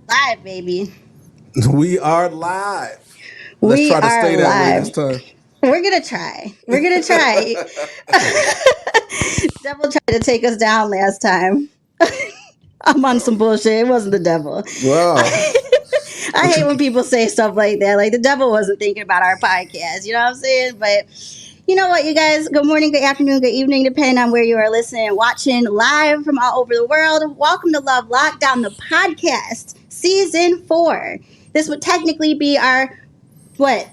Live, baby. We are live. Let's We try to are stay that way live. this time. We're gonna try. We're gonna try. Devil tried to take us down last time. I'm on some bullshit. It wasn't the devil. Wow. I What hate you when people say stuff like that. Like the devil wasn't thinking about our podcast. You know what I'm saying? But you know what, you guys? Good morning, good afternoon, good evening, depending on where you are listening and watching live from all over the world. Welcome to Love Lockdown, the podcast, season 4. This would technically be our what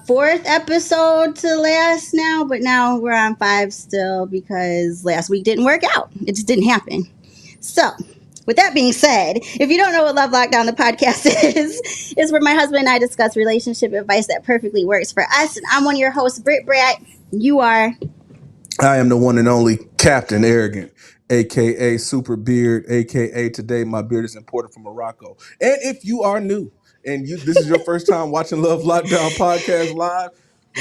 fourth episode to last now, but now we're on 5 still because last week didn't work out. It just didn't happen. So with that being said, if you don't know what Love Lockdown the podcast is where my husband and I discuss relationship advice that perfectly works for us. And I'm one of your hosts, Britt Bratt. You are. I am the one and only Captain Arrogant, aka Super Beard, aka today my beard is imported from Morocco. And if you are new and this is your first time watching Love Lockdown podcast live,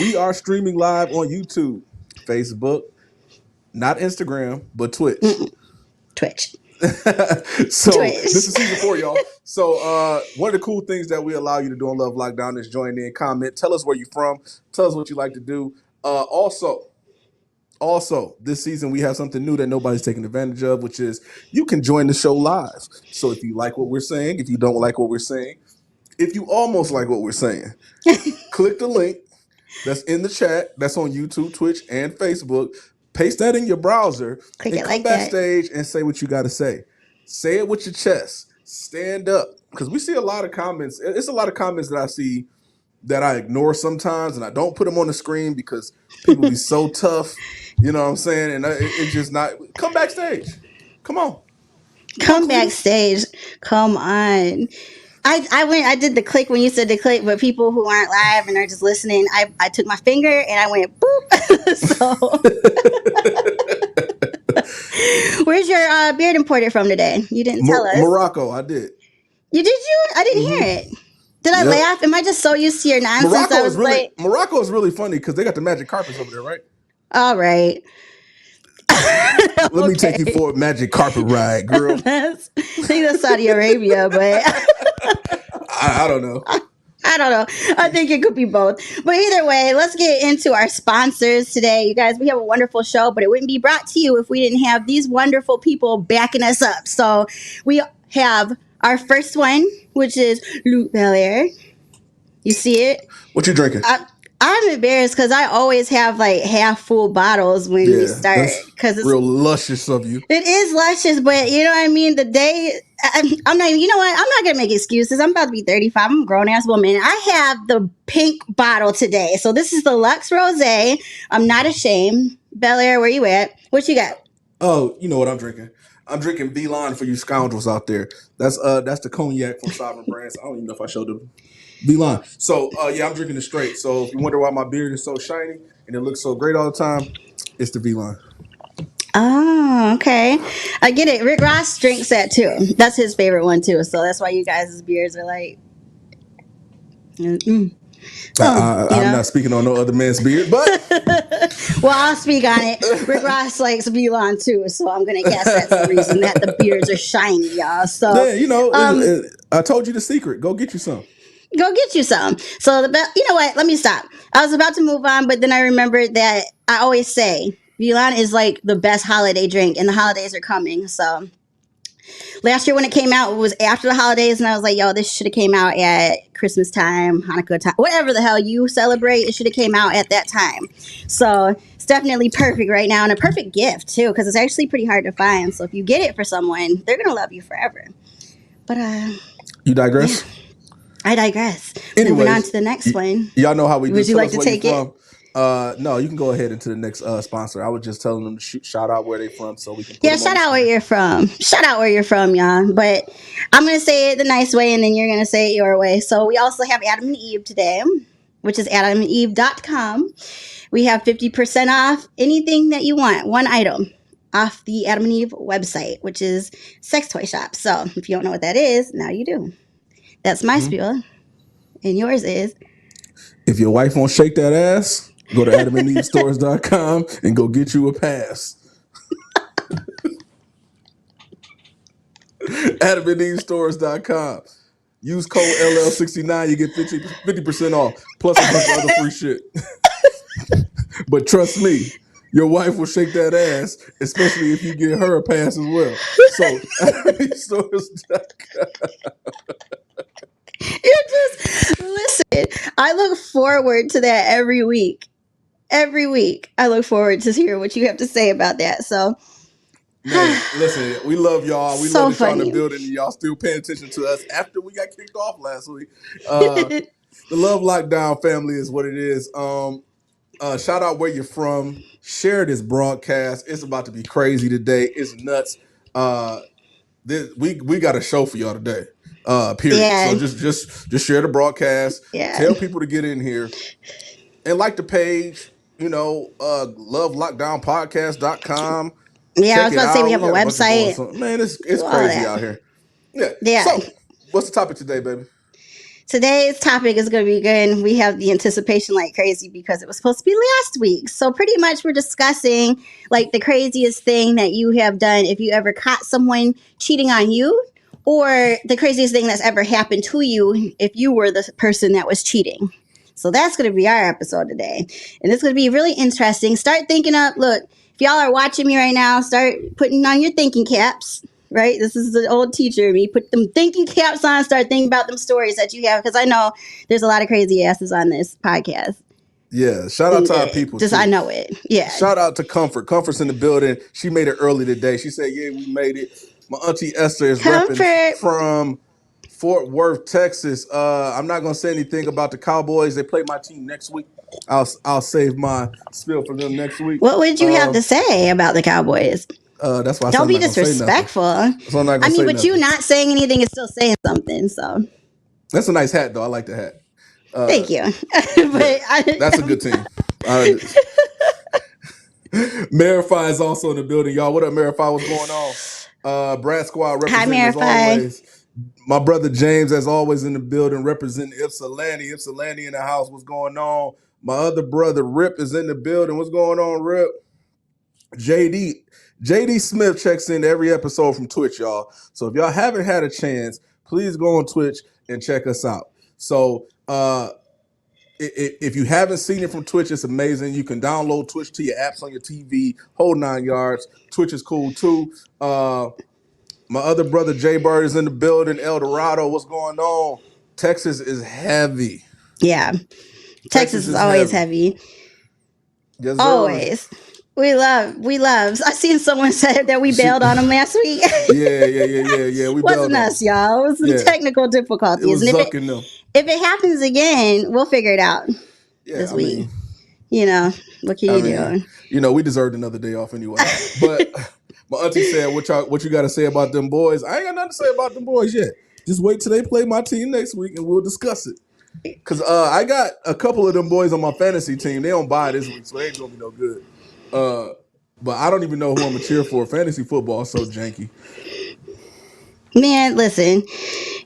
we are streaming live on YouTube, Facebook, not Instagram, but Twitch. Twitch. So this Twitch. is season 4, y'all. So one of the cool things that we allow you to do on Love Lockdown is join in, comment, tell us where you're from, tell us what you like to do. Also, this season we have something new that nobody's taking advantage of, which is you can join the show live. So if you like what we're saying, if you don't like what we're saying, if you almost like what we're saying, click the link that's in the chat, that's on YouTube, Twitch, and Facebook. Paste that in your browser Click and it come like that. backstage and say what you got to say. Say it with your chest. Stand up. Because we see a lot of comments. It's a lot of comments that I see that I ignore sometimes, and I don't put them on the screen because people be so tough. You know what I'm saying? And it's just not. Come backstage. Come on. Come on, Come Cletus. backstage. Come on. I did the click when you said the click, but people who aren't live and are just listening, I took my finger and I went boop. So where's your beard imported from today? You didn't tell us. Morocco, I did. You did you? I didn't hear Mm-hmm. it. Did I Yep. laugh? Am I just so used to your nonsense? I was like, Morocco is really funny because they got the magic carpets over there, right? all right. Let me take you for a magic carpet ride, girl. I think that's Saudi Arabia, but I don't know. I don't know. I think it could be both. But either way, let's get into our sponsors today. You guys, we have a wonderful show, but it wouldn't be brought to you if we didn't have these wonderful people backing us up. So we have our first one, which is Luke Belair. You see it? What you drinking? I'm embarrassed because I always have like half full bottles when we start because it's real luscious of you. It is luscious, but you know what I mean. The day I'm not. You know what? I'm not gonna make excuses. I'm about to be 35. I'm a grown ass woman. I have the pink bottle today, so this is the Lux Rosé. I'm not ashamed. Bel Air, where you at? What you got? Oh, you know what I'm drinking. I'm drinking V-Line for you scoundrels out there. That's the cognac from Sovereign Brands. I don't even know if I showed them V-Line. So yeah, I'm drinking it straight. So if you wonder why my beard is so shiny and it looks so great all the time, it's the V-Line. Oh, okay. I get it. Rick Ross drinks that too. That's his favorite one too. So that's why you guys' beers are like. I'm not speaking on no other man's beard, but well, I'll speak on it. Rick Ross likes V-Lon too, so I'm gonna guess that's the reason that the beards are shiny, y'all. So, yeah, I told you the secret. Go get you some. Go get you some. So you know what? Let me stop. I was about to move on, but then I remembered that I always say V-Lon is like the best holiday drink, and the holidays are coming. So last year when it came out, it was after the holidays, and I was like, yo, this should have came out at Christmas time, Hanukkah time, whatever the hell you celebrate, it should have came out at that time. So it's definitely perfect right now, and a perfect gift too, because it's actually pretty hard to find. So if you get it for someone, they're gonna love you forever. But you digress. Yeah, I digress. Anyways, moving on to the next one. Y'all know how we do. Would you like to take it? No, you can go ahead into the next sponsor. I was just telling them to shout out where they from so we can. Yeah, shout out where you're from. Shout out where you're from, y'all. But I'm gonna say it the nice way, and then you're gonna say it your way. So we also have Adam and Eve today, which is AdamandEve.com. We have 50% off anything that you want, one item off the Adam and Eve website, which is sex toy shop. So if you don't know what that is, now you do. That's my spiel, and yours is. If your wife won't shake that ass, go to AdamandEveStores.com and go get you a pass. AdamandEveStores.com. Use code LL69, you get 50% off, plus a bunch of other free shit. But trust me, your wife will shake that ass, especially if you get her a pass as well. So, AdamandEveStores.com. You just listen. I look forward to that every week. Every week, I look forward to hear what you have to say about that. So, Man, listen, we love y'all. We love so that y'all in the funny. building and y'all still paying attention to us after we got kicked off last week. The Love Lockdown family is what it is. Shout out where you're from. Share this broadcast. It's about to be crazy today. It's nuts. We got a show for y'all today. Period. Yeah, So just share the broadcast. yeah, Tell people to get in here and like the page. LoveLockdownPodcast.com. yeah. I Check was it about to say we out. We have a got a bunch of going website. on. Man, it's Do all crazy that. out here. Yeah. Yeah. So, what's the topic today, baby? Today's topic is going to be good. We have the anticipation like crazy because it was supposed to be last week. So pretty much we're discussing like the craziest thing that you have done if you ever caught someone cheating on you, or the craziest thing that's ever happened to you if you were the person that was cheating. So that's going to be our episode today. And it's going to be really interesting. Start thinking up. Look, if y'all are watching me right now, start putting on your thinking caps. Right? This is the old teacher. Me put them thinking caps on, start thinking about them stories that you have. Because I know there's a lot of crazy asses on this podcast. Yeah. Shout out to our people, Just too. I know it. Yeah. Shout out to Comfort. Comfort's in the building. She made it early today. She said, yeah, we made it. My auntie Esther is repping Comfort. from Fort Worth, Texas. I'm not going to say anything about the Cowboys. They play my team next week. I'll save my spiel for them next week. What would you have to say about the Cowboys? That's why I said Don't I'm be not going to say nothing. disrespectful. So I'm not gonna say but nothing. you not saying anything is still saying something. So That's a nice hat, though. I like the hat. thank you. That's a good team. Marify is also in the building, y'all. What up, Marify? What's going on? Brad Squad representing as always. My brother James, as always, in the building, representing Ypsilanti. Ypsilanti in the house. What's going on? My other brother Rip is in the building. What's going on, Rip? JD Smith checks in every episode from Twitch, y'all. So if y'all haven't had a chance, please go on Twitch and check us out. So if you haven't seen it from Twitch, it's amazing. You can download Twitch to your apps on your TV, whole 9 yards. Twitch is cool too. My other brother Jay Bird is in the building. El Dorado, what's going on? Texas is heavy. Yeah. Texas is always heavy. Yes, always. We love. I seen someone said that we bailed on them last week. Yeah. We wasn't us, y'all. It was some technical difficulties. It was and them. If it happens again, we'll figure it out this week. What can you do? We deserved another day off anyway. But my auntie said, what you got to say about them boys? I ain't got nothing to say about them boys yet. Just wait till they play my team next week and we'll discuss it. Because I got a couple of them boys on my fantasy team. They don't buy this week, so they ain't going to be no good. But I don't even know who I'm going to cheer for. Fantasy football is so janky. Man, listen.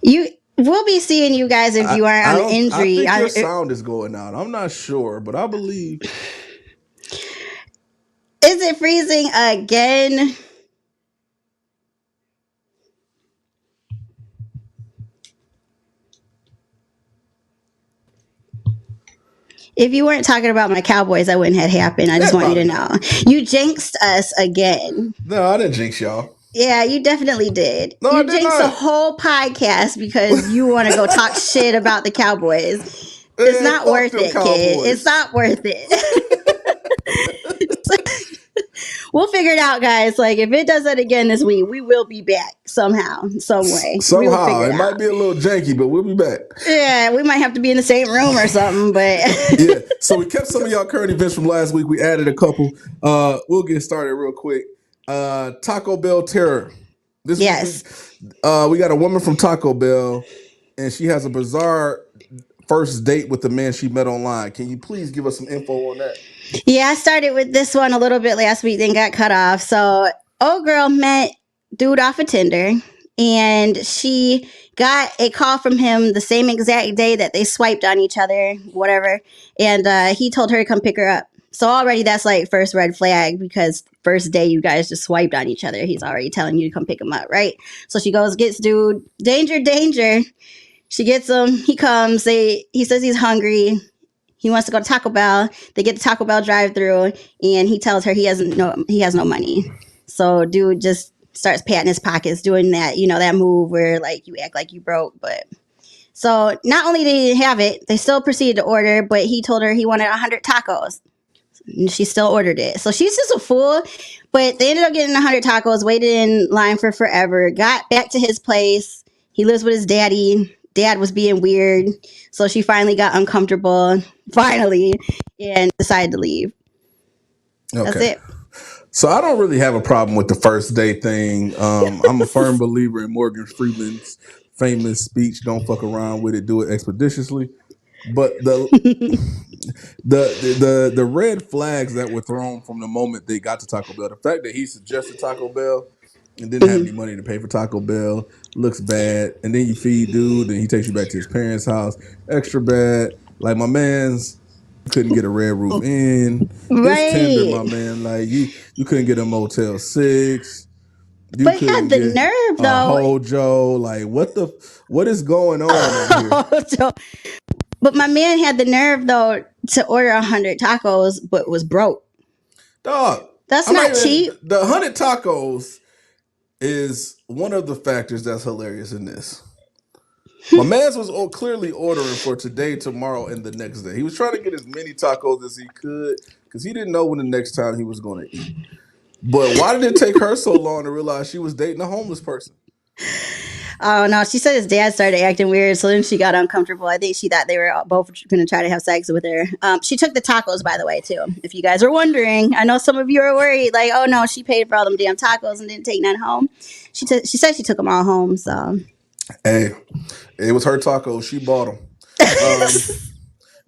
We'll be seeing you guys if you are on injury. I think your sound is going out. I'm not sure, but I believe. Is it freezing again? If you weren't talking about my Cowboys, that wouldn't have happened. I just want you to know. You jinxed us again. No, I didn't jinx y'all. Yeah, you definitely did. No, you jinxed the whole podcast because you want to go talk shit about the Cowboys. It's not worth it, kid. It's not worth it. We'll figure it out, guys. Like, if it does that again this week, we will be back somehow, some way. Somehow. It might be a little janky, but we'll be back. Yeah, we might have to be in the same room or something, but... Yeah, so we kept some of y'all current events from last week. We added a couple. We'll get started real quick. Taco Bell terror. Yes. We got a woman from Taco Bell, and she has a bizarre first date with the man she met online. Can you please give us some info on that? Yeah, I started with this one a little bit last week, then got cut off. So, old girl met dude off of Tinder, and she got a call from him the same exact day that they swiped on each other, whatever. And he told her to come pick her up. So already that's like first red flag because first day you guys just swiped on each other. He's already telling you to come pick him up, right? So she goes, gets dude, danger, danger. She gets him. He comes. He says he's hungry. He wants to go to Taco Bell. They get the Taco Bell drive-through, and he tells her he has no money. So dude just starts patting his pockets, doing that that move where like you act like you broke. But so not only did he have it, they still proceeded to order. But he told her he wanted 100 tacos. And she still ordered it. So she's just a fool. But they ended up getting 100 tacos, waited in line for forever, got back to his place. He lives with his daddy. Dad was being weird. So she finally got uncomfortable, finally, and decided to leave. Okay. That's it. So I don't really have a problem with the first date thing. I'm a firm believer in Morgan Freeman's famous speech, "Don't fuck around with it, do it expeditiously." But the red flags that were thrown from the moment they got to Taco Bell, the fact that he suggested Taco Bell and didn't have any money to pay for Taco Bell looks bad. And then you feed dude and he takes you back to his parents' house, extra bad. Like my man's couldn't get a Red Roof Inn. Right. It's tender, my man. Like you couldn't get a Motel 6. But he had the nerve though. Hojo, like what is going on over here? But my man had the nerve though to order 100 tacos, but was broke. Dog, that's not cheap. The 100 tacos is one of the factors that's hilarious in this. My man was clearly ordering for today, tomorrow, and the next day. He was trying to get as many tacos as he could because he didn't know when the next time he was going to eat. But why did it take her so long to realize she was dating a homeless person? Oh, no. She said his dad started acting weird, so then she got uncomfortable. I think she thought they were both going to try to have sex with her. She took the tacos, by the way, too, if you guys are wondering. I know some of you are worried, like, oh, no, she paid for all them damn tacos and didn't take none home. She said she took them all home, so. Hey, it was her tacos. She bought them.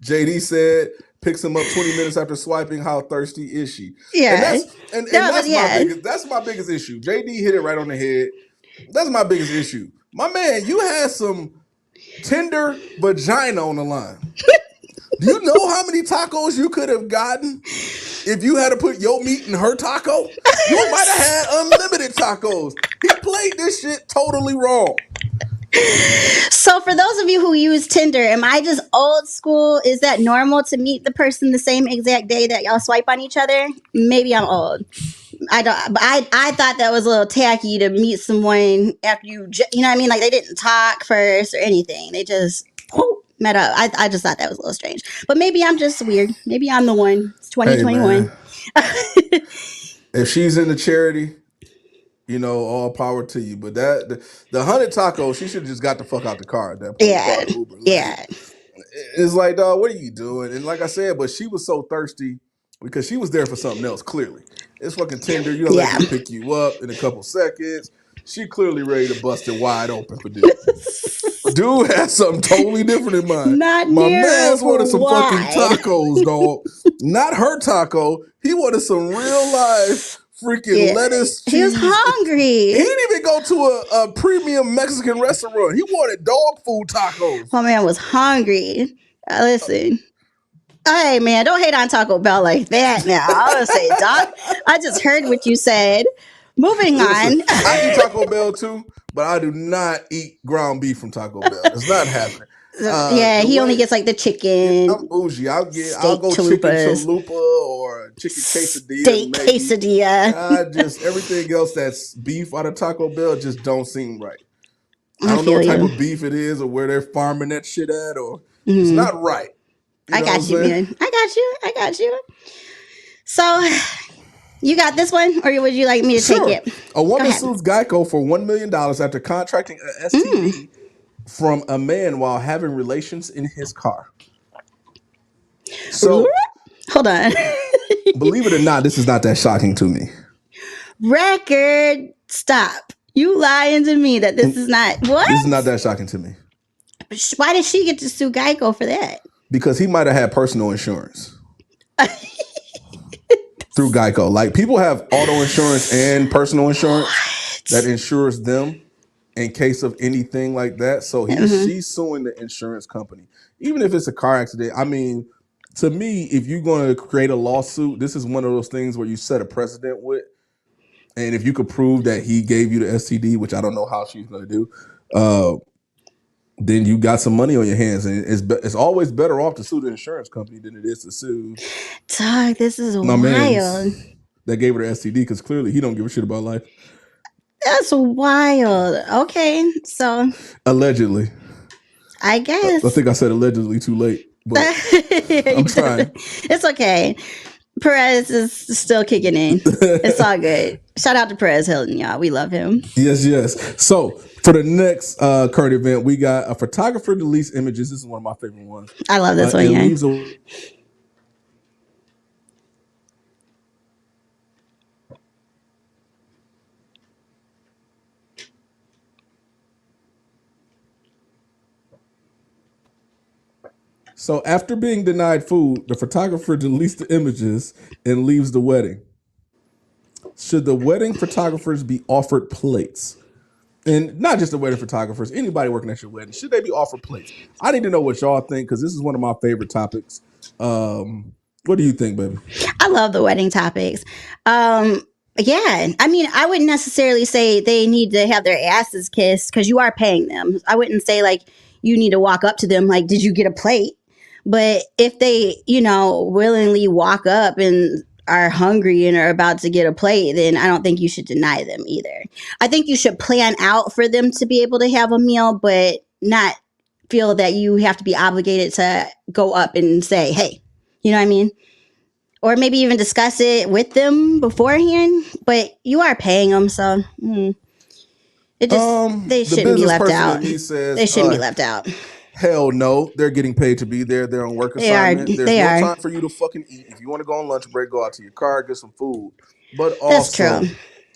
JD said, picks him up 20 minutes after swiping. How thirsty is she? Yeah. And that's my biggest issue. JD hit it right on the head. That's my biggest issue. My man, you had some tender vagina on the line. Do you know how many tacos you could have gotten if you had to put your meat in her taco? You might have had unlimited tacos. He played this shit totally wrong. So for those of you who use Tinder, am I just old school? Is that normal to meet the person the same exact day that y'all swipe on each other? Maybe I'm old. I thought that was a little tacky to meet someone after you know what I mean? Like they didn't talk first or anything. They just met up. I just thought that was a little strange. But maybe I'm just weird. Maybe I'm the one. It's 2021. Hey, if she's in the charity, all power to you. But the 100 tacos, she should have just got the fuck out the car at that point. Yeah. Uber. Like, it's like, dog, what are you doing? And like I said, but she was so thirsty because she was there for something else, clearly. It's fucking Tinder. You don't let me pick you up in a couple seconds. She clearly ready to bust it wide open for dude. Dude had something totally different in mind. My man's wanted some fucking tacos, dog. Not her taco. He wanted some real life freaking lettuce, cheese. He was hungry. He didn't even go to a premium Mexican restaurant. He wanted dog food tacos. My man was hungry. Listen. Hey, man, don't hate on Taco Bell like that now. I was say, Doc, I just heard what you said. Moving on. I eat Taco Bell too, but I do not eat ground beef from Taco Bell. It's not happening. He only gets like the chicken. I'm bougie. I'll go chicken chalupa or chicken quesadilla. Steak quesadilla. Everything else that's beef out of Taco Bell just don't seem right. I don't know what type of beef it is or where they're farming that shit at, or it's not right. I got you, man. I got you. So, you got this one, or would you like me to take it? A woman sues Geico for $1 million after contracting an STD from a man while having relations in his car. So, hold on. Believe it or not, this is not that shocking to me. Record, stop. You lying to me that this is not what? This is not that shocking to me. Why did she get to sue Geico for that? Because he might have had personal insurance through Geico. Like people have auto insurance and personal insurance that insures them in case of anything like that. So she's suing the insurance company. Even if it's a car accident, I mean, to me, if you're going to create a lawsuit, this is one of those things where you set a precedent with. And if you could prove that he gave you the STD, which I don't know how she's going to do, then you got some money on your hands. And it's always better off to sue the insurance company than it is to sue Dog, this is my wild. man's that gave her the STD, because clearly he don't give a shit about life. That's wild. Okay, so Allegedly. I guess. I think I said allegedly too late, but I'm trying. It's okay. Perez is still kicking in. It's all good. Shout out to Perez Hilton, y'all. We love him. Yes. So for the next current event, we got a photographer deletes images. This is one of my favorite ones. I love this one, and yeah. leaves a So after being denied food, the photographer deletes the images and leaves the wedding. Should the wedding photographers be offered plates? And not just the wedding photographers, anybody working at your wedding, should they be offered plates? I need to know what y'all think, because this is one of my favorite topics. What do you think, baby? I love the wedding topics. Yeah, I mean, I wouldn't necessarily say they need to have their asses kissed, because you are paying them. I wouldn't say like you need to walk up to them like, did you get a plate? But if they, willingly walk up and are hungry and are about to get a plate, then I don't think you should deny them either. I think you should plan out for them to be able to have a meal, but not feel that you have to be obligated to go up and say, hey, you know what I mean? Or maybe even discuss it with them beforehand, but you are paying them, so it just they shouldn't be left out. Says, they shouldn't be left out. Hell no, they're getting paid to be there. They're on work assignment. There's no time for you to fucking eat. If you want to go on lunch break, go out to your car, get some food. But also,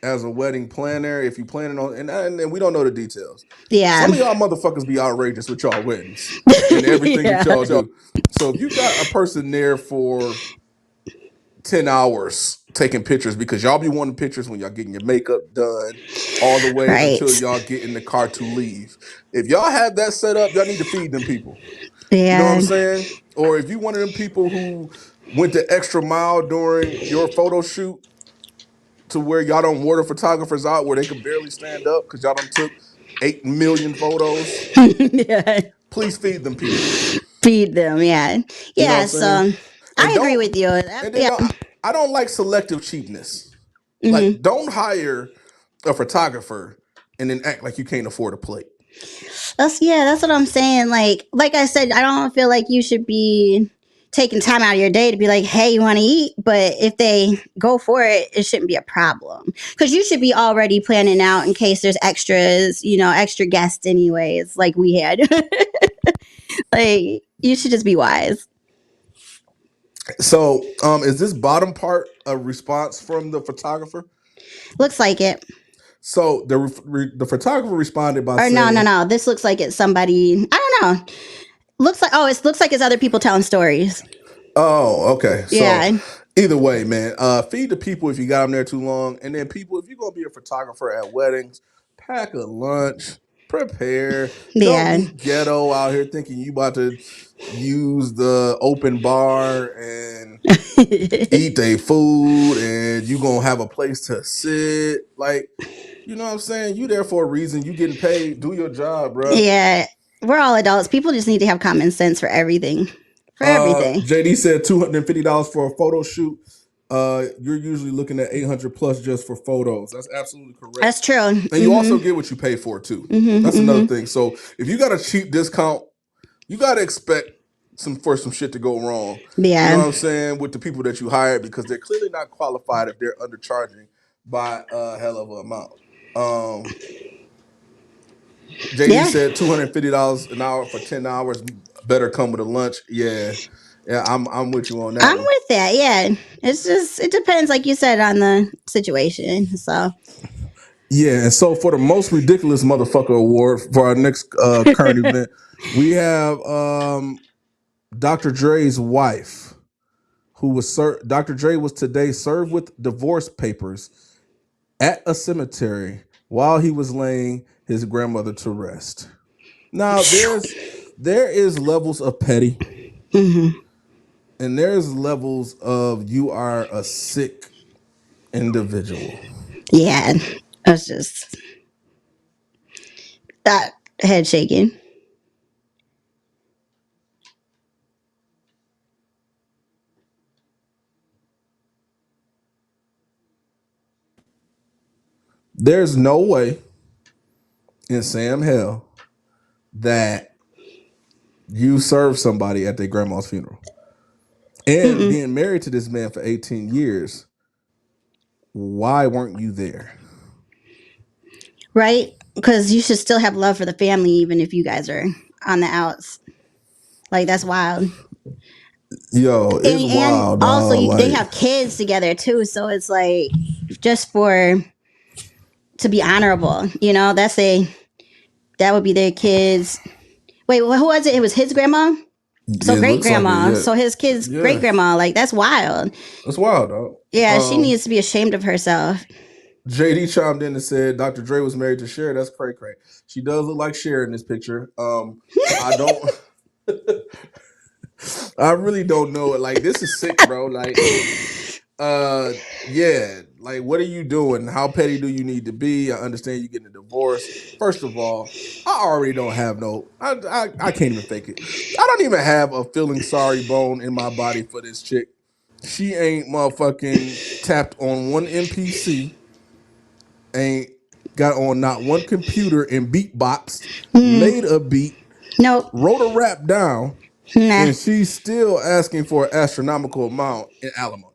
as a wedding planner, if you're planning on, and we don't know the details. Yeah. Some of y'all motherfuckers be outrageous with y'all weddings and everything that y'all do. So if you got a person there for 10 hours taking pictures, because y'all be wanting pictures when y'all getting your makeup done all the way until y'all get in the car to leave. If y'all have that set up, y'all need to feed them people. Yeah. You know what I'm saying? Or if you one of them people who went the extra mile during your photo shoot to where y'all don't wear the photographers out where they can barely stand up because y'all done took 8 million photos. Yeah. Please feed them people. Feed them, yeah. Yeah, so I agree with you. I don't like selective cheapness. Mm-hmm. Like, don't hire a photographer and then act like you can't afford a plate. That's what I'm saying. Like I said, I don't feel like you should be taking time out of your day to be like, hey, you want to eat? But if they go for it, it shouldn't be a problem. Because you should be already planning out in case there's extras, extra guests anyways, like we had. Like, you should just be wise. So, is this bottom part a response from the photographer? Looks like it. So the photographer responded by saying, no. This looks like it's somebody. I don't know. It looks like it's other people telling stories. Oh, okay. Yeah. So either way, man, feed the people if you got them there too long, and then people, if you're gonna be a photographer at weddings, pack a lunch. Prepare. Yeah. Don't be ghetto out here thinking you about to use the open bar and eat their food and you gonna have a place to sit. Like, you know what I'm saying? You there for a reason. You getting paid. Do your job, bro. Yeah. We're all adults. People just need to have common sense for everything. JD said $250 for a photo shoot. You're usually looking at $800 plus just for photos. That's absolutely correct. That's true. And you also get what you pay for too. That's another thing. So if you got a cheap discount, you got to expect some shit to go wrong. Yeah. You know what I'm saying? With the people that you hired, because they're clearly not qualified if they're undercharging by a hell of an amount. JD said $250 an hour for 10 hours. Better come with a lunch. Yeah, I'm with you on that. I'm with that. Yeah, it depends, like you said, on the situation. So yeah, and so for the most ridiculous motherfucker award for our next current event, we have Dr. Dre's wife, who was Dr. Dre was today served with divorce papers at a cemetery while he was laying his grandmother to rest. Now there is levels of petty. Mm-hmm. And there's levels of you are a sick individual. Yeah, I was just that head shaking. There's no way in Sam hell that you serve somebody at their grandma's funeral. And being married to this man for 18 years, why weren't you there? Right? Because you should still have love for the family, even if you guys are on the outs. Like, that's wild. Yo, it's And wild, also, dog. they Like, have kids together too, so it's like just for to be honorable, that would be their kids. Wait, who was it? It was his grandma. So it great looks like it. grandma. Yeah, So his kid's great yeah, grandma. Like, that's wild. that's wild, dog. Yeah, she needs to be ashamed of herself. JD chimed in and said Dr. Dre was married to Cher. That's cray cray. She does look like Cher in this picture. I don't. I really don't know it. Like, this is sick, bro. Like, yeah. Like, what are you doing? How petty do you need to be? I understand you getting a divorce. First of all, I already don't have no. I can't even fake it. I don't even have a feeling sorry bone in my body for this chick. She ain't motherfucking tapped on one NPC. Ain't got on not one computer and beatboxed, made a beat, Nope. wrote a rap down, Nah. and she's still asking for an astronomical amount in alimony.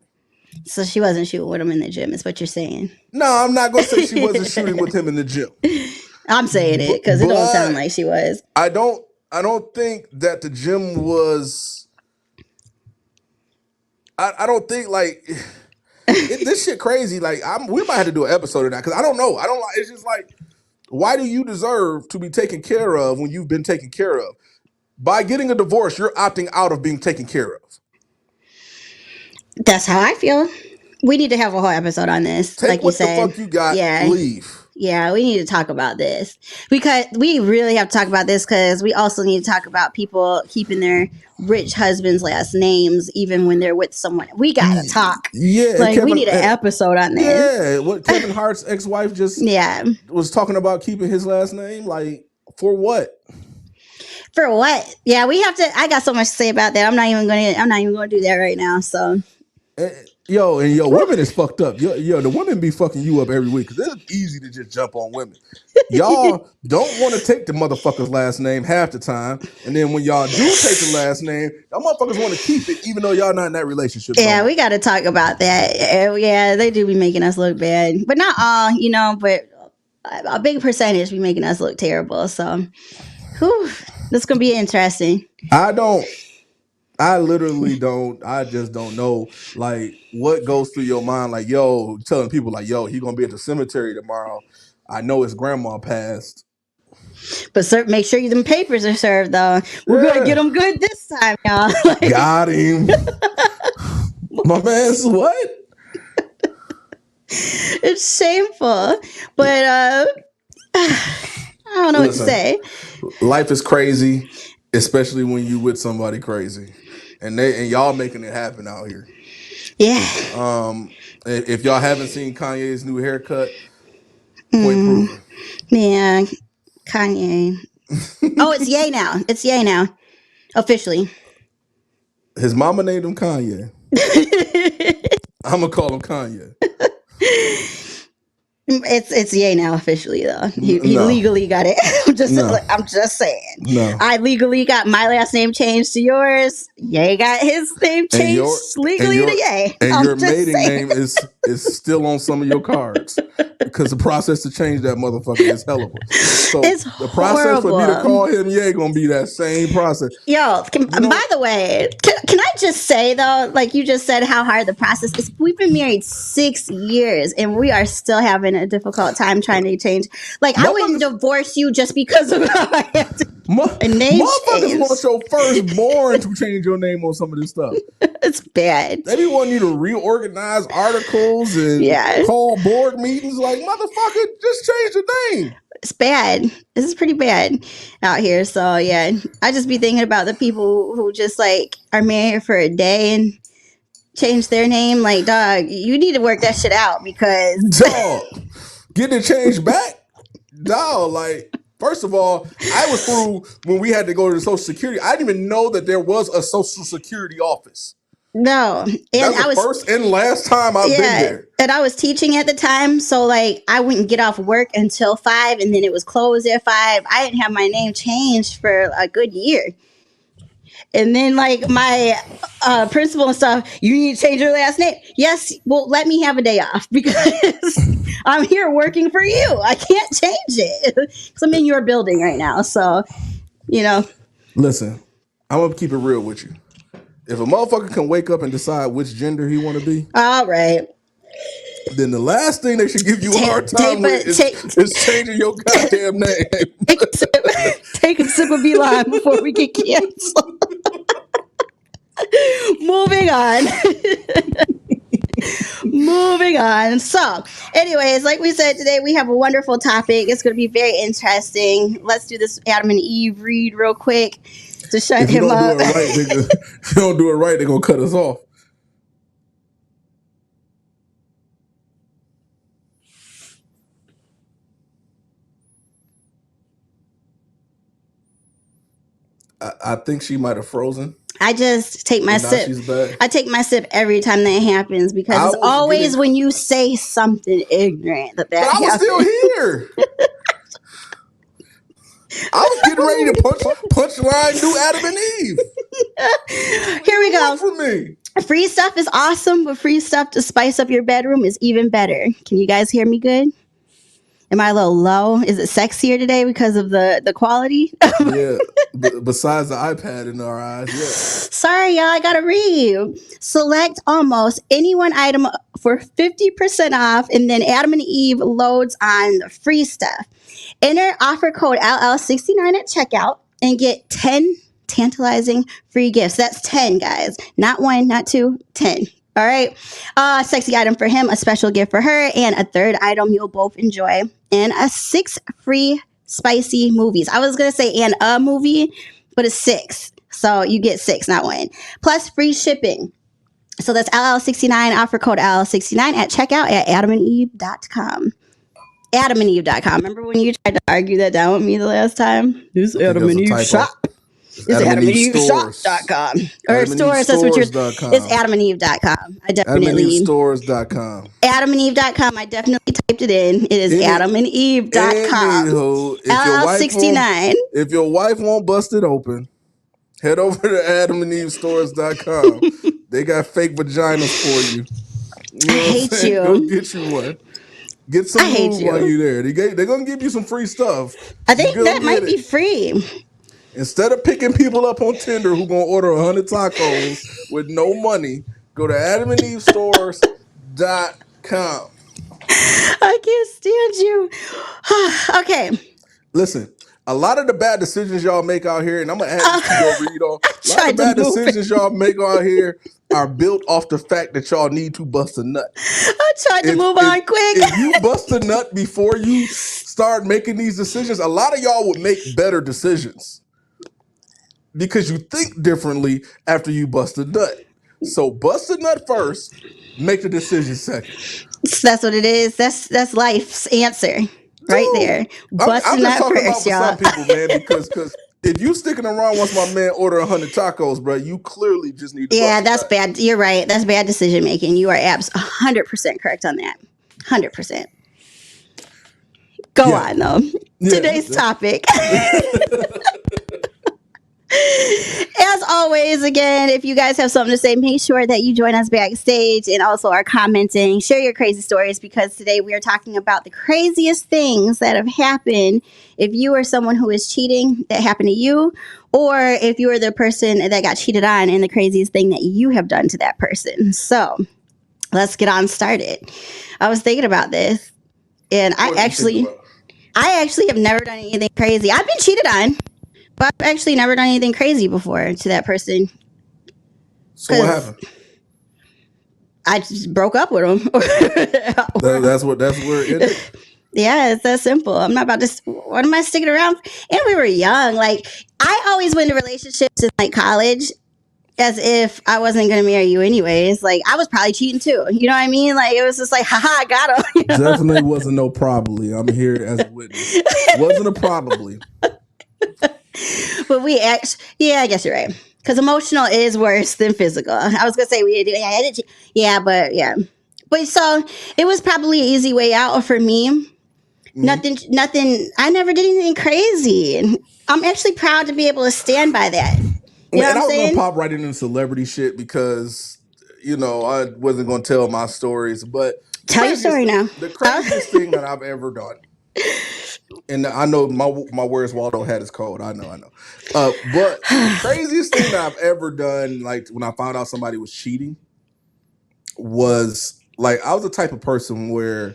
So she wasn't shooting with him in the gym, is what you're saying. No, I'm not gonna say she wasn't shooting with him in the gym. I'm saying it because it don't sound like she was. I don't think that the gym was. I don't think like this shit crazy. Like we might have to do an episode of that because I don't know. I don't like. It's just like, why do you deserve to be taken care of when you've been taken care of? By getting a divorce, you're opting out of being taken care of. That's how I feel. We need to have a whole episode on this. Take like what you said. The fuck you got, yeah. Leave. Yeah, we need to talk about this. Because we really have to talk about this because we also need to talk about people keeping their rich husbands' last names even when they're with someone. We gotta talk. Yeah, like Kevin, we need an episode on this. Yeah, what Kevin Hart's ex-wife just was talking about keeping his last name. Like, for what? For what? Yeah, we have to. I got so much to say about that. I'm not even gonna do that right now. So. Yo, women is fucked up. Yo, the women be fucking you up every week because it's easy to just jump on women. Y'all don't want to take the motherfucker's last name half the time, and then when y'all do take the last name, y'all motherfuckers want to keep it even though y'all not in that relationship. Yeah, we got to talk about that. Yeah, they do be making us look bad, but not all, but a big percentage be making us look terrible. So, this is gonna be interesting. I literally don't. I just don't know, like, what goes through your mind. Like, yo, telling people, like, yo, he gonna be at the cemetery tomorrow. I know his grandma passed. But make sure them papers are served, though. We're gonna get them good this time, y'all. Got him. My man's what? It's shameful, but I don't know what to say. Life is crazy, especially when you with somebody crazy. And y'all making it happen out here. Yeah. If y'all haven't seen Kanye's new haircut, point proven. Yeah, Kanye. Oh, it's Ye now. It's Ye now, officially. His mama named him Kanye. I'm gonna call him Kanye. It's Ye now officially though. He legally got it. I'm just saying. No. I legally got my last name changed to yours. Ye got his name changed legally to Ye. And your maiden name is still on some of your cards. Because the process to change that motherfucker is hell of a. So it's the process for me to call him Ye gonna be that same process. Yo, by the way, can I just say though, like you just said, how hard the process is. We've been married 6 years and we are still having a difficult time trying to change. Like, I wouldn't divorce you just because of how I have to a name motherfuckers want your firstborn to change your name on some of this stuff. It's bad. They be wanting you to reorganize articles and call board meetings. Like, motherfucker, just change the name. It's bad. This is pretty bad out here. So yeah, I just be thinking about the people who just like are married for a day and change their name. Like, dog, you need to work that shit out because Dog, getting it changed back? Dog, like, first of all, I was through when we had to go to the Social Security. I didn't even know that there was a Social Security office. no. And That's I the was first and last time I've been there. and I was teaching at the time, so like I wouldn't get off work until 5, and then it was closed at 5. I didn't have my name changed for a good year. And then like my principal and stuff, you need to change your last name. Yes, well, let me have a day off because I'm here working for you. I can't change it because I'm in your building right now. So, you know. Listen, I'm gonna keep it real with you. If a motherfucker can wake up and decide which gender he want to be, All right. then the last thing they should give you a hard time with is changing your goddamn name. Take a sip of Beeline before we get canceled. Moving on. Moving on. So, anyways, like we said today, we have a wonderful topic. It's going to be very interesting. Let's do this Adam and Eve read real quick to shut him up. If you don't do it right, they're going to cut us off. I think she might have frozen. I just take my sip. I take my sip every time that happens because it's always when you say something ignorant that happens. But I was still here. I was getting ready to punchline do Adam and Eve. Here we go. For me. Free stuff is awesome, but free stuff to spice up your bedroom is even better. Can you guys hear me good? Am I a little low? Is it sexier today because of the quality? Yeah. Besides the iPad in our eyes, yeah. Sorry, y'all. I got to read. Select almost any one item for 50% off, and then Adam and Eve loads on the free stuff. Enter offer code LL69 at checkout and get 10 tantalizing free gifts. That's 10, guys. Not 1, not 2, 10. All right. Sexy item for him, a special gift for her, and a third item you'll both enjoy. And 6 free spicy movies. I was going to say and a movie, but it's 6. So you get 6, not 1. Plus free shipping. So that's LL69, offer code LL69 at checkout at adamandeve.com. adamandeve.com. Remember when you tried to argue that down with me the last time? This Adam and Eve shop. It's adamandeveshop.com. Or stores, that's what you're... It's adamandeve.com. I definitely... adamandevestores.com. adamandeve.com. I definitely typed it in. It is adamandeve.com. LL69. If your wife won't bust it open, head over to adamandevestores.com. They got fake vaginas for you. I hate you. Go get you one. Get some food while you're there. They're going to give you some free stuff. I think that might be free. Instead of picking people up on Tinder who going to order 100 tacos with no money, go to adamandevestores.com. I can't stand you. Okay. Listen, a lot of the bad decisions y'all make out here, and I'm going to add this to your read on. A lot of the bad decisions y'all make out here are built off the fact that y'all need to bust a nut. I tried to move on quick. If you bust a nut before you start making these decisions, a lot of y'all would make better decisions. Because you think differently after you bust a nut. So bust a nut first, make the decision second. That's what it is. That's life's answer right there. Bust a nut first, y'all. I'm just talking about for some people, man, because if you sticking around once my man order 100 tacos, bro, you clearly just need to bust that's bad. You're right. That's bad decision making. You are 100% correct on that. 100%. Go on, though. Yeah, today's topic. As always, again, if you guys have something to say, make sure that you join us backstage and also are commenting. Share your crazy stories because today we are talking about the craziest things that have happened if you are someone who is cheating that happened to you, or if you are the person that got cheated on and the craziest thing that you have done to that I let's get on started. I was thinking about this, and I actually have never done anything crazy. I've been cheated on. But I've actually never done anything crazy before to that person. So what happened? I just broke up with him. That's where it ended. Yeah, it's that simple. I'm not about to. What am I sticking around? And we were young. Like I always went into relationships in like college as if I wasn't going to marry you anyways. Like I was probably cheating too. You know what I mean? Like it was just like, haha, I got him. You know? Definitely wasn't no probably. I'm here as a witness. Wasn't a probably. But we actually, yeah, I guess you're right. Because emotional is worse than physical. I was gonna say we did, yeah, I did, yeah, but yeah, but so it was probably an easy way out for me. Nothing. I never did anything crazy, and I'm actually proud to be able to stand by that. You know And I what I'm was saying? gonna pop right into celebrity shit because I wasn't gonna tell my stories, but Tell your story now. the craziest thing that I've ever done, and I know my Where's Waldo hat is cold. I know. But the craziest thing that I've ever done, like when I found out somebody was cheating, was like I was the type of person where,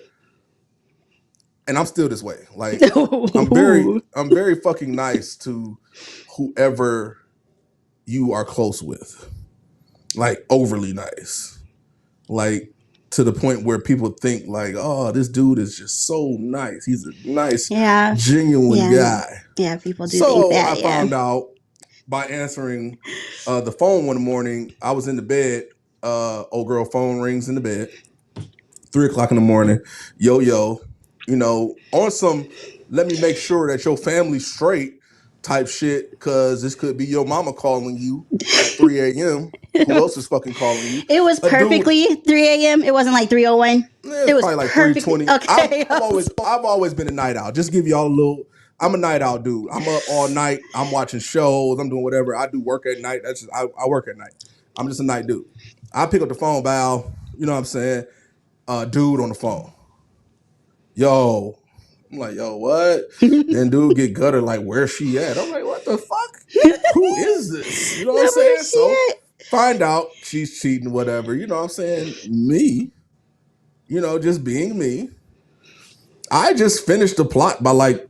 and I'm still this way. Like I'm very fucking nice to whoever you are close with, like overly nice, like to the point where people think like, oh, this dude is just so nice. He's a nice, genuine guy. Yeah, people do think that. I found out by answering the phone one morning. I was in the bed. Old girl phone rings in the bed. 3:00 in the morning. Yo, on some, let me make sure that your family's straight type shit, because this could be your mama calling you at 3 a.m. Who else is fucking calling you? It was perfectly 3 a.m. It wasn't like 3:01. It was probably like 3:20. Okay. I've always been a night owl. Just give y'all a little. I'm a night owl dude. I'm up all night. I'm watching shows. I'm doing whatever. I do work at night. That's just, I work at night. I'm just a night dude. I pick up the phone, Val. You know what I'm saying? Dude on the phone. Yo. I'm like, yo, what? Then dude get gutted like, where's she at? I'm like, what the fuck? Who is this? You know what I'm saying? So find out she's cheating, whatever. You know what I'm saying? Me, just being me. I just finished the plot by like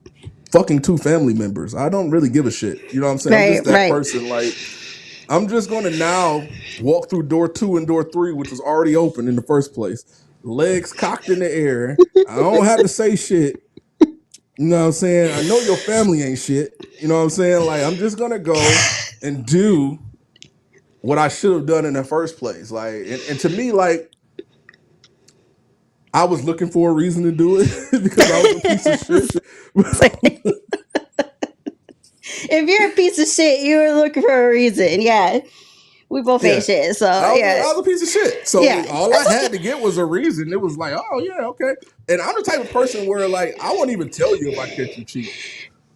fucking 2 family members. I don't really give a shit. You know what I'm saying? I'm just that person. Like, I'm just going to now walk through door 2 and door 3, which was already open in the first place. Legs cocked in the air. I don't have to say shit. You know what I'm saying? I know your family ain't shit. You know what I'm saying? Like, I'm just going to go and do what I should have done in the first place. Like, and to me, like, I was looking for a reason to do it because I was a piece of shit. If you're a piece of shit, you were looking for a reason. Yeah. We both ain't shit. So I was a piece of shit. So all I had to get was a reason. It was like, oh yeah, okay. And I'm the type of person where like I won't even tell you if I catch you cheating,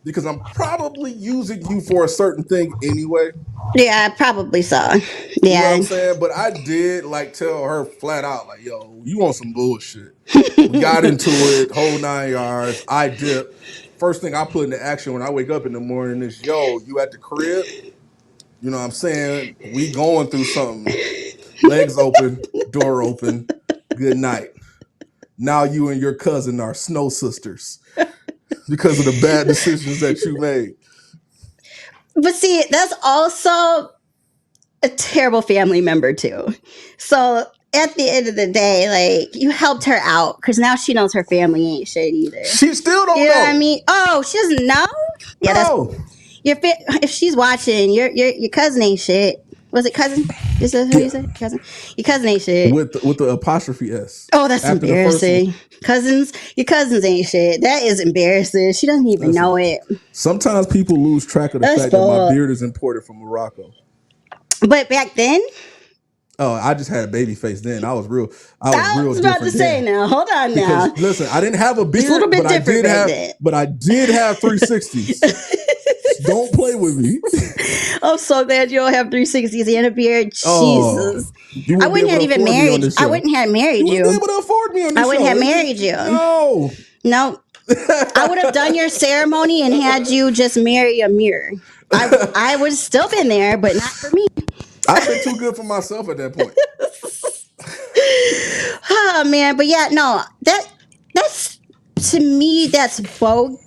because I'm probably using you for a certain thing anyway. Yeah, probably so. Yeah. You know what I'm saying? But I did like tell her flat out, like, yo, you want some bullshit. We got into it, whole 9 yards. I dipped. First thing I put into action when I wake up in the morning is, yo, you at the crib? You know what I'm saying? We going through something. Legs open, door open. Good night. Now you and your cousin are snow sisters because of the bad decisions that you made. But see, that's also a terrible family member too. So at the end of the day, like, you helped her out because now she knows her family ain't shit either. She still don't know. You know what I mean? Oh, she doesn't know? Yeah, no. If she's watching, your cousin ain't shit. Was it cousin? Is that who you said? Cousin? Your cousin ain't shit. With the apostrophe S. Oh, that's embarrassing. Your cousins ain't shit. That is embarrassing. She doesn't even know it. Sometimes people lose track of the fact that my beard is imported from Morocco. But back then? Oh, I just had a baby face then. I was real. I was about to say now. Hold on now. Because, listen, I didn't have a beard, it's a little bit different but I did have 360s. Don't play with me. I'm so glad you don't have 360s and a beard. Jesus. I wouldn't have even married you. I wouldn't have married you. You wouldn't be able to afford me on this show. I wouldn't have married you. No. I would have done your ceremony and had you just marry a mirror. I would have still been there, but not for me. I've been too good for myself at that point. Oh man, but yeah, no, that's to me, that's bogus.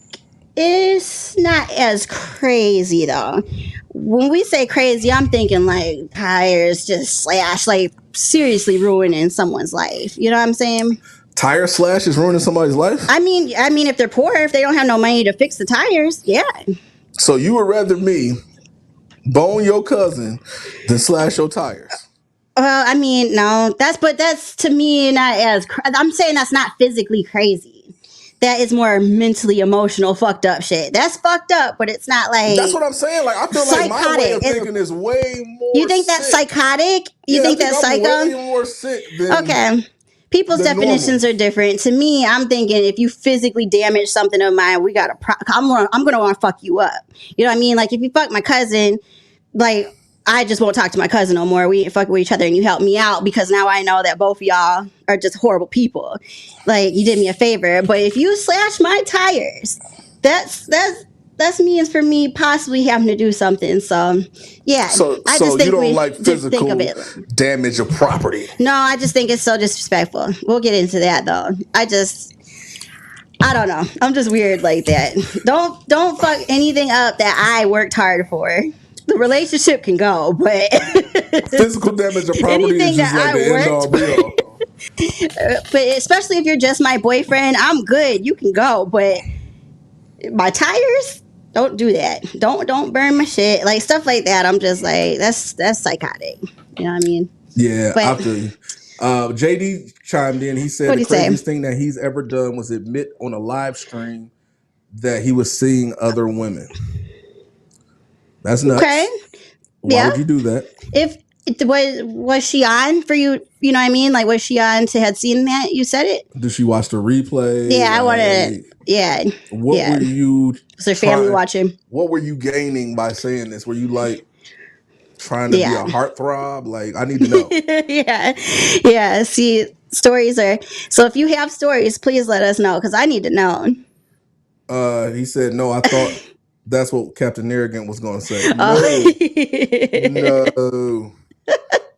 It's not as crazy though. When we say crazy, I'm thinking like tires just slash, like seriously ruining someone's life. You know what I'm saying? Tire slash is ruining somebody's life? I mean, if they're poor, if they don't have no money to fix the tires, yeah. So you would rather me bone your cousin than slash your tires? Well, I mean, no, that's to me not as. I'm saying that's not physically crazy. That is more mentally emotional, fucked up shit. That's fucked up, but it's not like That's what I'm saying. Like I feel like my way of thinking is way more. You think sick. that's psychotic? You Yeah, think I think that's I'm psycho? way more sick than Okay. People's definitions normal. are different. To me, I'm thinking if you physically damage something of mine, we got to. I'm gonna want to fuck you up. You know what I mean? Like if you fuck my cousin, like I just won't talk to my cousin no more. We ain't fucking with each other, and you help me out because now I know that both of y'all are just horrible people. Like you did me a favor, but if you slash my tires, that's means for me possibly having to do something. So yeah, So I just think you don't we like just think of physical it. damage of property? No, I just think it's so disrespectful. We'll get into that though. I don't know. I'm just weird like that. Don't fuck anything up that I worked hard for. The relationship can go, but Physical damage of property anything is just that like I the end all worked be all. but especially if you're just my boyfriend, I'm good. You can go, but my tires, don't do that. Don't burn my shit. Like stuff like that. I'm just like that's psychotic. You know what I mean? Yeah, But I feel you. JD chimed in. He said what'd the he say? craziest thing that he's ever done was admit on a live stream that he was seeing other women. That's nuts. Okay. Why Yeah. would you do that? If was she on for you? You know what I mean? Like was she on to had seen that? You said it. Did she watch the replay? Yeah, I want to. Yeah. What Yeah. were you? Was her family watching? What were you gaining by saying this? Were you like trying to be a heartthrob? Like I need to know. Yeah. See, stories are. So if you have stories, please let us know because I need to know. He said no. I thought that's what Captain Arrogant was going to say.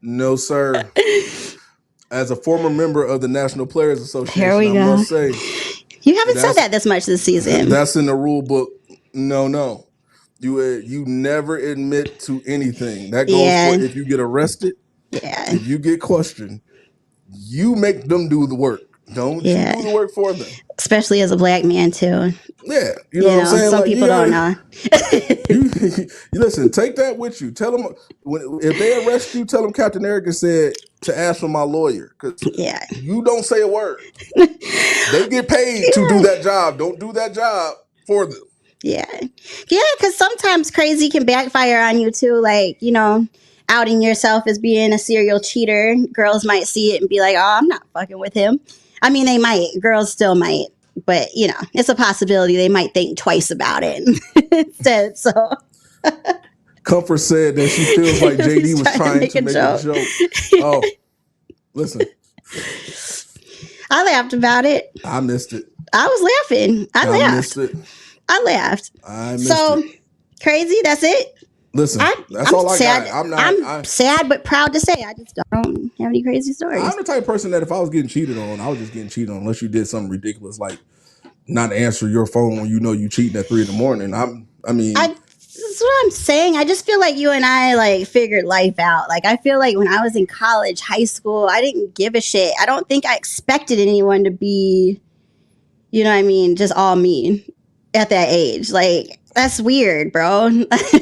No, sir. As a former member of the National Players Association, I must say, you haven't said that this much this season. That's in the rule book. No. You never admit to anything. That goes for if you get arrested. Yeah. If you get questioned, you make them do the work. Don't you do the work for them. Especially as a black man too. Yeah, you know what I'm saying. Some people don't know. you listen. Take that with you. Tell them if they arrest you. Tell them Captain Arrogant said to ask for my lawyer because you don't say a word. They get paid to do that job. Don't do that job for them. Yeah, because sometimes crazy can backfire on you too. Like outing yourself as being a serial cheater. Girls might see it and be like, "Oh, I'm not fucking with him." I mean, they might. Girls still might. But, it's a possibility they might think twice about it instead. So Comfort said that she feels like JD was trying to make a joke. Oh, listen. I laughed about it. I missed it. I was laughing. I laughed. Missed it. I laughed. I missed it. Crazy, that's it. Listen, that's all I got. I'm sad but proud to say I just don't have any crazy stories. I'm the type of person that if I was getting cheated on, I was just getting cheated on unless you did something ridiculous like not answer your phone when you cheating at 3 a.m. That's what I'm saying. I just feel like you and I figured life out. Like I feel like when I was in college, high school, I didn't give a shit. I don't think I expected anyone to be, you know what I mean, just all mean at that age. Like that's weird, bro.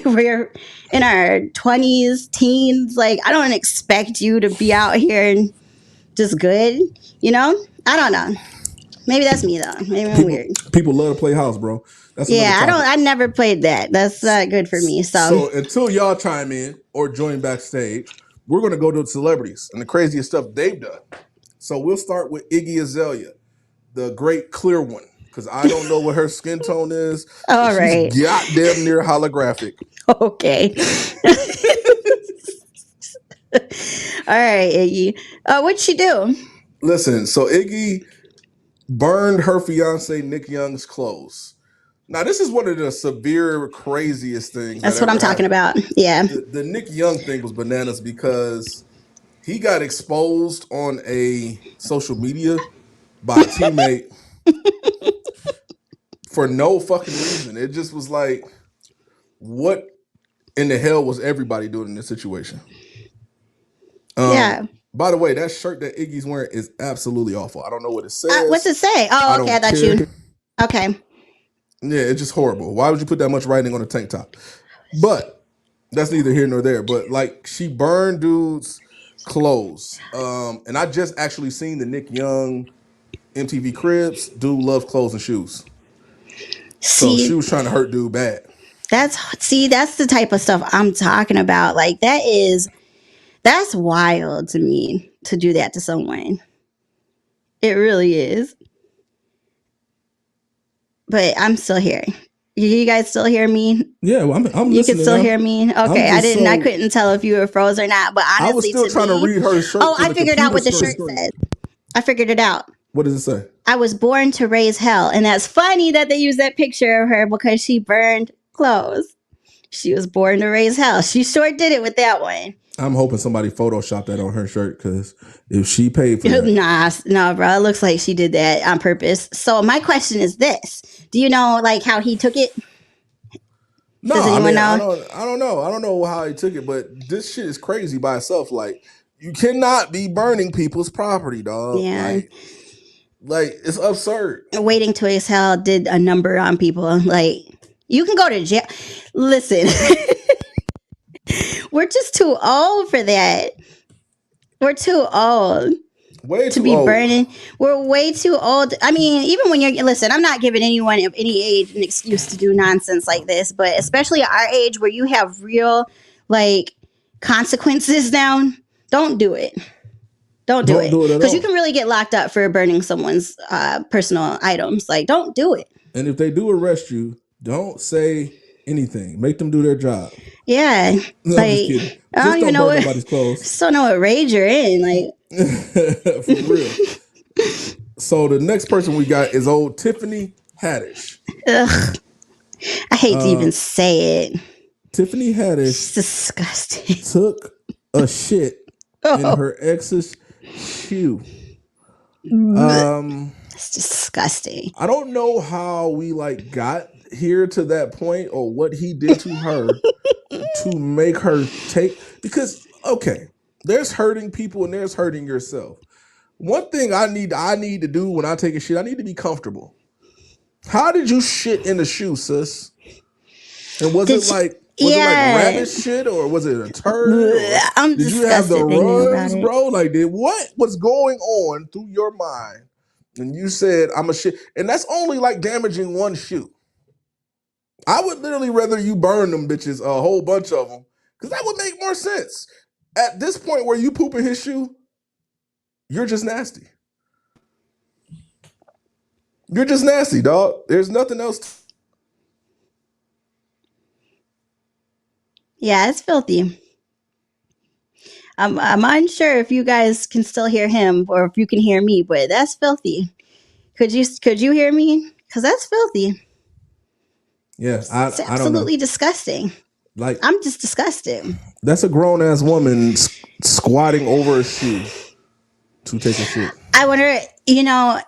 We're in our 20s, teens. Like I don't expect you to be out here and just good, I don't know. Maybe that's me though. Maybe I'm weird. People love to play house, bro. That's I never played that. That's not good for me. So until y'all chime in or join backstage, we're gonna go to celebrities and the craziest stuff they've done. So we'll start with Iggy Azalea, the great clear one, because I don't know what her skin tone is. All right. She's goddamn near holographic. Okay. All right, Iggy. What'd she do? Listen, so Iggy burned her fiance Nick Young's clothes. Now, this is one of the severe, craziest things. That's what I'm talking about. Yeah. The Nick Young thing was bananas because he got exposed on a social media by a teammate for no fucking reason. It just was like, what in the hell was everybody doing in this situation? Yeah. By the way, that shirt that Iggy's wearing is absolutely awful. I don't know what it says. What's it say? Oh, I okay. I don't thought care. you. Okay. Yeah, it's just horrible. Why would you put that much writing on a tank top? But that's neither here nor there. But like, she burned dudes' clothes. And I just actually seen the Nick Young MTV Cribs. Dude loves clothes and shoes. So she was trying to hurt dude bad. That's the type of stuff I'm talking about. Like that's wild to me to do that to someone. It really is. But I'm still here. You guys still hear me? Yeah, well, I'm listening. You can still hear me? Okay, I couldn't tell if you were froze or not. But honestly, I was still trying to read her shirt. Oh, I figured out what the shirt said. I figured it out. What does it say? I was born to raise hell. And that's funny that they use that picture of her because she burned clothes. She was born to raise hell. She sure did it with that one. I'm hoping somebody photoshopped that on her shirt, because if she paid for that. Nah, bro. It looks like she did that on purpose. So my question is this. Do you know like how he took it? No, I don't know. I don't know how he took it, but this shit is crazy by itself. Like, you cannot be burning people's property, dog. Yeah. Like it's absurd. Waiting to Exhale did a number on people. Like, you can go to jail. Listen, we're just too old for that. We're too old. Way to be old. Burning. We're way too old. I mean, even when listen, I'm not giving anyone of any age an excuse to do nonsense like this, but especially at our age where you have real like consequences now, don't do it. Don't do it. Because you can really get locked up for burning someone's personal items. Like, don't do it. And if they do arrest you, don't say anything. Make them do their job. Yeah. No, like, I'm just kidding. I don't even know nobody's clothes. Just don't know what rage you're in. Like, for real. So the next person we got is old Tiffany Haddix. Ugh. I hate to even say it. Tiffany Haddix. It's disgusting. Took a shit in her ex's shoe. It's disgusting. I don't know how we like got here to that point, or what he did to her to make her take, because okay, there's hurting people and there's hurting yourself. One thing I need to do when I take a shit, I need to be comfortable. How did you shit in the shoe, sis? And was it like rabbit shit, or was it a turd? Did you have the runs, bro? Like, what was going on through your mind? And you said, I'm a shit. And that's only like damaging one shoe. I would literally rather you burn them bitches, a whole bunch of them, because that would make more sense. At this point where you poop in his shoe, you're just nasty. You're just nasty, dog. There's nothing else. Yeah, it's filthy. I'm unsure if you guys can still hear him or if you can hear me, but that's filthy. Could you hear me? Because that's filthy. Yeah, it's absolutely disgusting. Like, I'm just disgusted. That's a grown ass woman squatting over a shoe to take a shit. I wonder,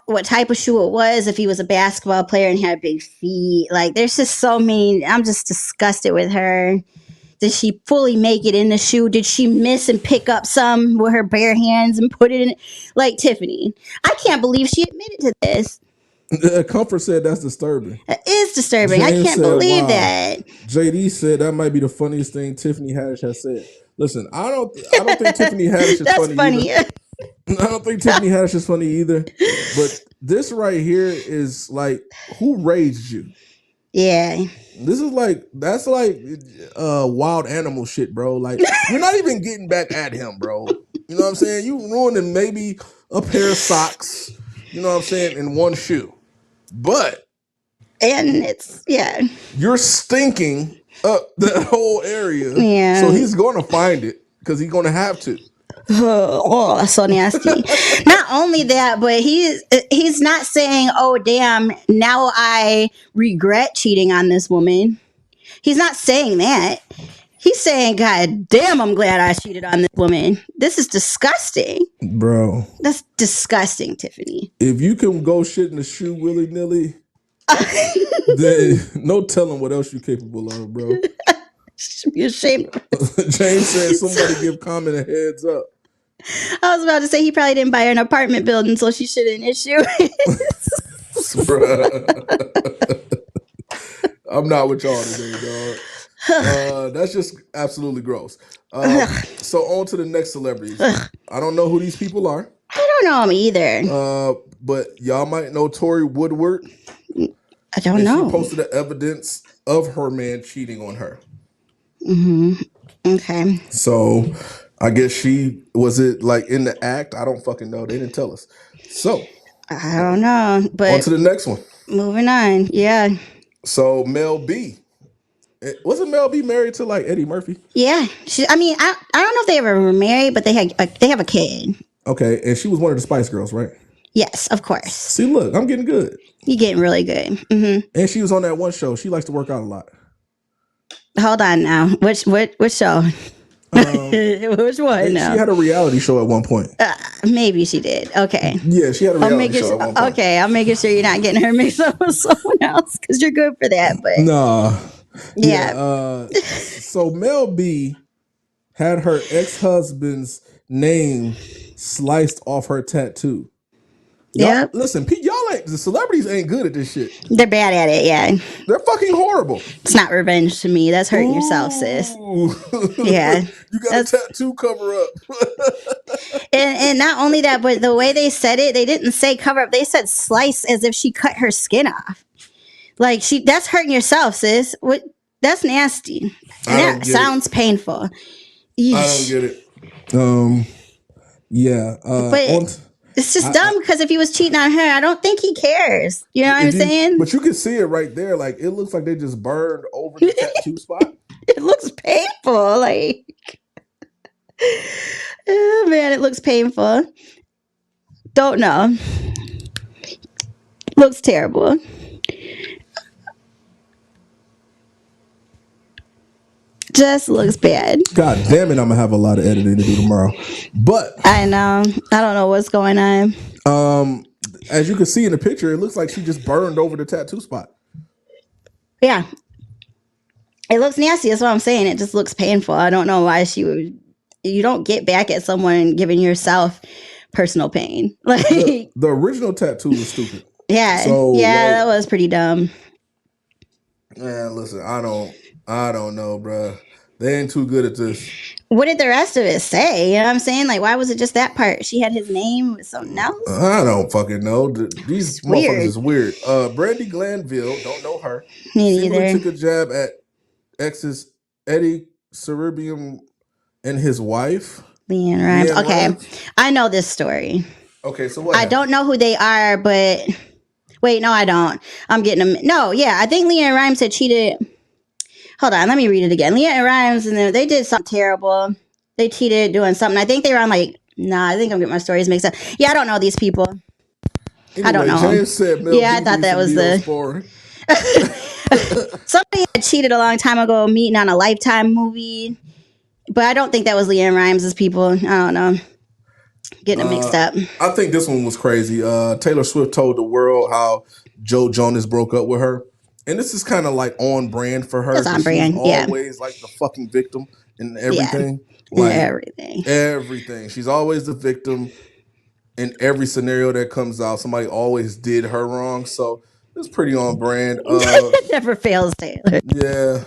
what type of shoe it was. If he was a basketball player and had big feet. Like, there's just so many. I'm just disgusted with her. Did she fully make it in the shoe? Did she miss and pick up some with her bare hands and put it in? Like Tiffany, I can't believe she admitted to this. Comfort said that's disturbing. It is disturbing. James, I can't believe that. JD said that might be the funniest thing Tiffany Haddix has said. Listen, I don't think Tiffany Haddix is funny either. I don't think Tiffany Haddix is funny either. But this right here is like, who raised you? Yeah. This is that's wild animal shit, bro. Like, you're not even getting back at him, bro. You know what I'm saying? You ruining maybe a pair of socks, you know what I'm saying, in one shoe. But you're stinking up that whole area. Yeah. So he's going to find it because he's going to have to. Oh, that's so nasty. Not only that, but he's not saying, oh, damn, now I regret cheating on this woman. He's not saying that. He's saying, God damn, I'm glad I cheated on this woman. This is disgusting. Bro. That's disgusting, Tiffany. If you can go shit in the shoe willy-nilly, then no telling what else you're capable of, bro. You're ashamed. James said somebody give Common a heads up. I was about to say he probably didn't buy her an apartment building, so she shouldn't issue. I'm not with y'all today, dog. That's just absolutely gross. So on to the next celebrities. I don't know who these people are. I don't know him either. But y'all might know Tori Woodward. I don't know. She posted the evidence of her man cheating on her. Okay. So I guess was it like in the act? I don't fucking know. They didn't tell us. So I don't know. But on to the next one. Moving on. Yeah. So Mel B. Wasn't Mel B married to like Eddie Murphy? Yeah. I don't know if they ever were married, but they have a kid. Okay, and she was one of the Spice Girls, right? Yes, of course. See, look, I'm getting good. You're getting really good. Mm-hmm. And she was on that one show. She likes to work out a lot. Hold on now. Which show? Which one? No. She had a reality show at one point. Maybe she did. Okay. Yeah, she had a reality show at one point. Okay, I'm making sure you're not getting her mixed up with someone else because you're good for that. But nah. Yeah. So Mel B had her ex-husband's name sliced off her tattoo. Yeah. Listen, the celebrities ain't good at this shit. They're bad at it, yeah. They're fucking horrible. It's not revenge to me. That's hurting yourself, sis. Yeah. You got a tattoo cover up. and not only that, but the way they said it, they didn't say cover up. They said slice as if she cut her skin off. Like that's hurting yourself, sis. That's nasty. And that sounds painful. Eesh. I don't get it. Yeah. But it's just dumb because if he was cheating on her, I don't think he cares. You know what I'm saying? But you can see it right there. Like it looks like they just burned over the tattoo spot. It looks painful. Like, oh man, it looks painful. Don't know. Looks terrible. Just looks bad. God damn it, I'm gonna have a lot of editing to do tomorrow. But I know. I don't know what's going on. As you can see in the picture, it looks like she just burned over the tattoo spot. Yeah. It looks nasty. That's what I'm saying. It just looks painful. I don't know why she would. You don't get back at someone giving yourself personal pain. Like the original tattoo was stupid. Yeah. So, that was pretty dumb. Man, listen, I don't know, bro. They ain't too good at this. What did the rest of it say? You know what I'm saying? Like, why was it just that part? She had his name with something else? I don't fucking know. These motherfuckers is weird. Brandi Glanville, don't know her. Me she neither. She took a jab at exes Eddie Cerubium and his wife. LeAnn Rimes. Okay. I know this story. Okay, so what? I don't know who they are, but... Wait, no, I don't. I'm getting them. No, yeah. I think LeAnn Rimes had cheated... Hold on, let me read it again. LeAnn Rimes, and they did something terrible. They cheated doing something. I think they were on I think I'm getting my stories mixed up. Yeah, I don't know these people. Anyway, I don't know. James said Mel I thought that was somebody had cheated a long time ago, meeting on a Lifetime movie. But I don't think that was LeAnn Rimes' people. I don't know. Getting it mixed up. I think this one was crazy. Taylor Swift told the world how Joe Jonas broke up with her. And this is kind of like on brand for her. It's on brand, she's always like the fucking victim in everything. Yeah. Like, everything. She's always the victim in every scenario that comes out. Somebody always did her wrong. So it's pretty on brand. It never fails, Taylor. Yeah.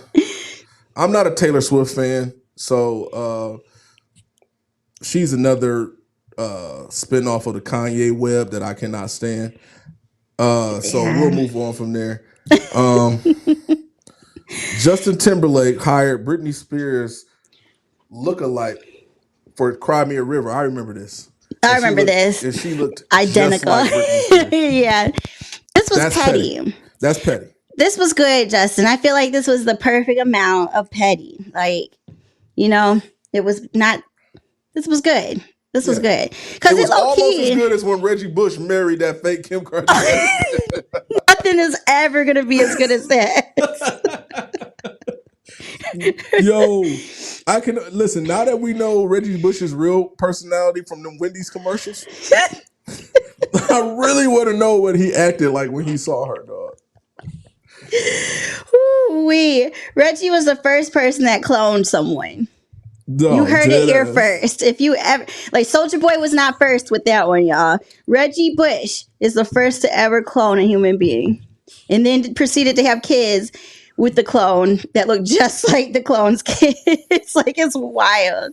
I'm not a Taylor Swift fan. So she's another spinoff of the Kanye web that I cannot stand. So we'll move on from there. Justin Timberlake hired Britney Spears lookalike for Cry Me a River. I remember this. I remember this. And she looked identical. Just like Britney Spears. Yeah. This was petty. That's petty. This was good, Justin. I feel like this was the perfect amount of petty. Like, it was not. This was good. This was good. Because it was almost as good as when Reggie Bush married that fake Kim Kardashian. Nothing is ever going to be as good as that. Yo, I can listen. Now that we know Reggie Bush's real personality from them Wendy's commercials, I really want to know what he acted like when he saw her, dog. Reggie was the first person that cloned someone. You Dog, heard it dead here ass. first. If you ever like Soulja Boy was not first with that one, y'all. Reggie Bush is the first to ever clone a human being. And then proceeded to have kids with the clone that looked just like the clone's kids. Like it's wild.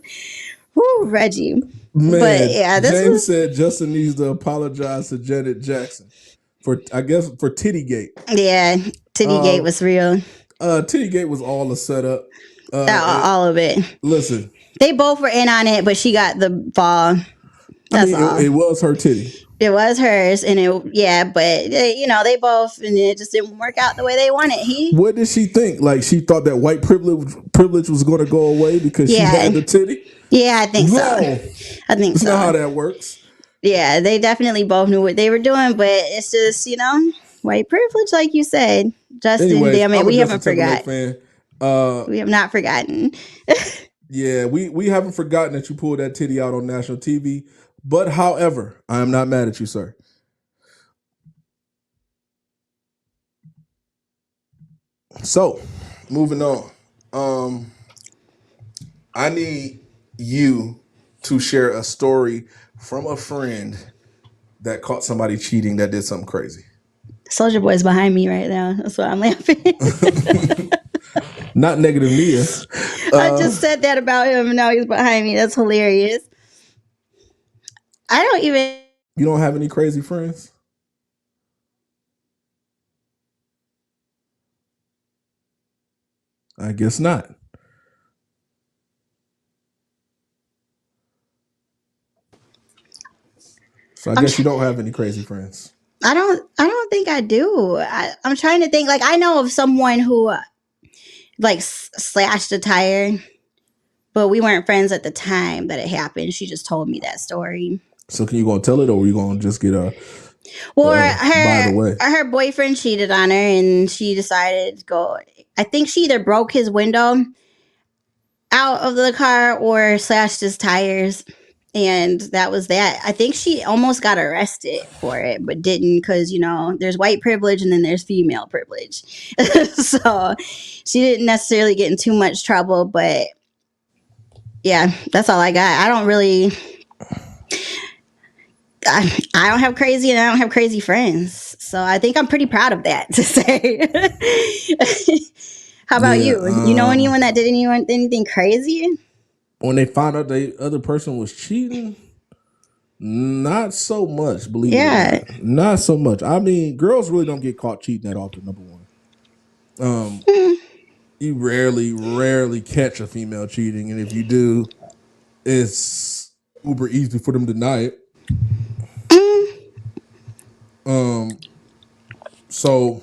Whoo, Reggie. But Man, yeah, this James was said Justin needs to apologize to Janet Jackson for, I guess, for Tittygate. yeah, Tittygate was real. Tittygate was all a setup. All of it. Listen, They both were in on it, but she got the fall. That's all. it was her titty. It was hers, and but they both, and it just didn't work out the way they wanted. What did she think? Like she thought that white privilege was going to go away because she had the titty? Yeah, I think so. I think that's so. not how that works. Yeah, they definitely both knew what they were doing, but it's just white privilege, like you said, Justin. Anyways, damn it, I'm we a haven't Justin Timberlake forgot. fan. We have not forgotten. Yeah, we haven't forgotten that you pulled that titty out on national TV. But however, I am not mad at you, sir. So, moving on. I need you to share a story from a friend that caught somebody cheating that did something crazy. Soulja Boy's behind me right now. That's why I'm laughing. Not negative Nia. I just said that about him, and now he's behind me. That's hilarious. You don't have any crazy friends? I guess not. So I guess you don't have any crazy friends. I don't think I do. I'm trying to think. Like I know of someone who slashed a tire, but we weren't friends at the time that it happened. She just told me that story. So can you gonna tell it, or are you gonna just get a? Well, by the way, her boyfriend cheated on her, and she decided to go. I think she either broke his window out of the car or slashed his tires. And that was that. I think she almost got arrested for it, but didn't because, there's white privilege and then there's female privilege. So she didn't necessarily get in too much trouble, but yeah, that's all I got. I don't have crazy and I don't have crazy friends. So I think I'm pretty proud of that to say. How about you? You know anyone that did anything crazy? When they found out the other person was cheating, not so much, believe it or not. Not so much. I mean, girls really don't get caught cheating that often, number one. You rarely catch a female cheating, and if you do, it's uber easy for them to deny it. So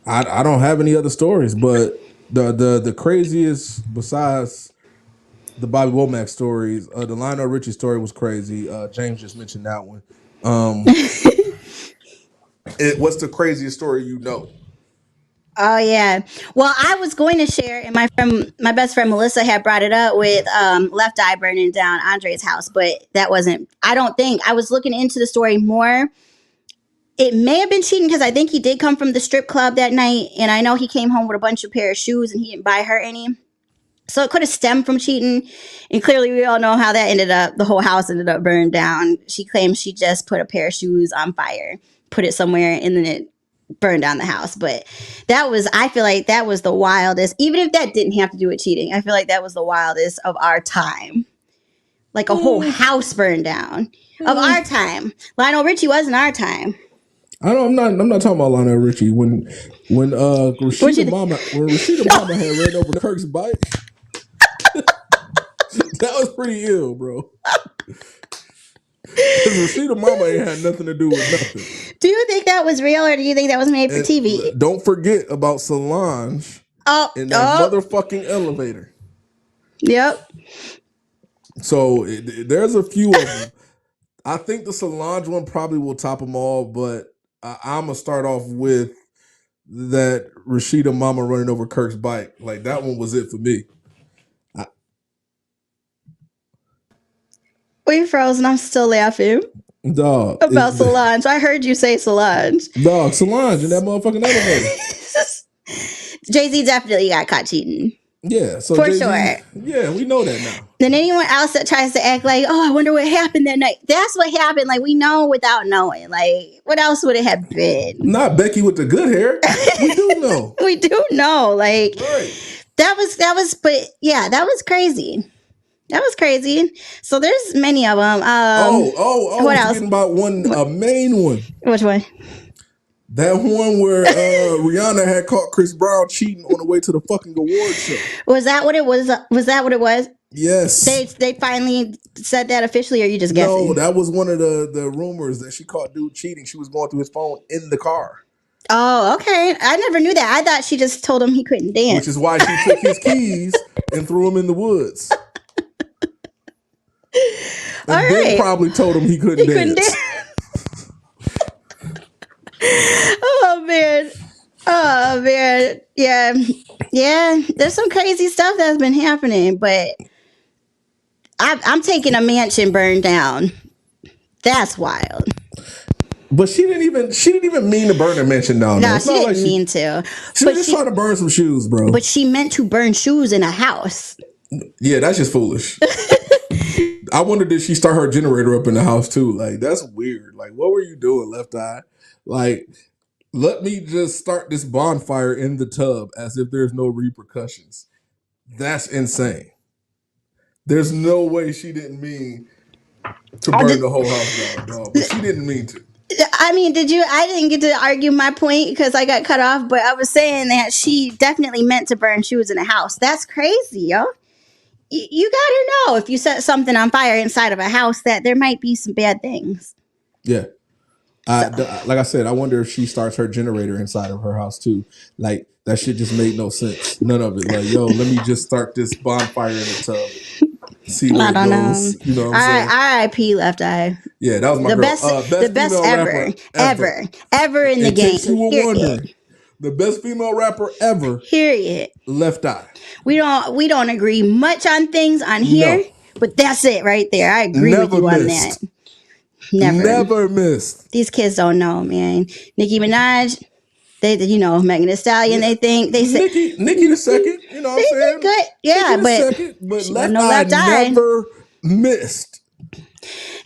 I don't have any other stories, but the craziest besides the Bobby Womack stories, the Lionel Richie story was crazy. James just mentioned that one. What's the craziest story you know? Oh yeah. Well, I was going to share, and my best friend Melissa had brought it up with Left Eye burning down Andre's house, but that wasn't. I don't think I was looking into the story more. It may have been cheating because I think he did come from the strip club that night, and I know he came home with a bunch of pair of shoes, and he didn't buy her any. So it could have stemmed from cheating. And clearly we all know how that ended up. The whole house ended up burned down. She claims she just put a pair of shoes on fire, put it somewhere, and then it burned down the house. But I feel like that was the wildest. Even if that didn't have to do with cheating, I feel like that was the wildest of our time. Like a whole house burned down of our time. Lionel Richie wasn't our time. I'm not talking about Lionel Richie. When Rashida Mama had ran over Kirk's bike. That was pretty ill, bro. Rashida Mama ain't had nothing to do with nothing. Do you think that was real, or do you think that was made for TV? Don't forget about Solange in that motherfucking elevator. Yep. So there's a few of them. I think the Solange one probably will top them all, but I'm gonna start off with that Rashida Mama running over Kirk's bike. Like that one was it for me. We frozen. I'm still laughing. Dog. About Solange. I heard you say Solange. Dog, Solange in that motherfucking elevator. JayZ definitely got caught cheating. Yeah, so For JayZ, sure. yeah, we know that now. Then anyone else that tries to act like, oh, I wonder what happened that night. That's what happened. Like, we know without knowing. Like, what else would it have been? Not Becky with the good hair. We do know. We do know. Like, Right. but yeah, that was crazy. That was crazy. So there's many of them. What else? Forgetting about one, a main one. Which one? That one where Rihanna had caught Chris Brown cheating on the way to the fucking award show. Was that what it was? Was that what it was? Yes. They finally said that officially, or are you just guessing? No, that was one of the rumors that she caught dude cheating. She was going through his phone in the car. Oh, okay. I never knew that. I thought she just told him he couldn't dance. Which is why she took his keys and threw them in the woods. And then probably told him he couldn't dance. Oh man. Yeah. There's some crazy stuff that's been happening, but I'm taking a mansion burned down. That's wild. But she didn't even mean to burn a mansion down. No, she didn't mean to. She was just trying to burn some shoes, bro. But she meant to burn shoes in a house. Yeah, that's just foolish. I wonder, did she start her generator up in the house too? Like, that's weird. Like, what were you doing, Left Eye? Like, let me just start this bonfire in the tub as if there's no repercussions. That's insane. There's no way she didn't mean to burn the whole house down, dog. But she didn't mean to. I mean, I didn't get to argue my point because I got cut off, but I was saying that she definitely meant to burn shoes in a house. That's crazy, yo. You gotta know if you set something on fire inside of a house that there might be some bad things. Yeah. Like I said, I wonder if she starts her generator inside of her house too. Like, that shit just made no sense. None of it. Like, yo, let me just start this bonfire in the tub. See where it goes. You know what I'm saying? R.I.P. Left Eye. Yeah, that was my the girl. best, the best ever in the game. In case you were wondering, the best female rapper ever. Period. Left Eye. We don't agree much on things on here, but that's it right there. I agree with you on that. Never missed. These kids don't know, man. Nicki Minaj, Megan Thee Stallion. They said Nicki the second. You know what I'm saying? Good, yeah, but Left Eye never missed.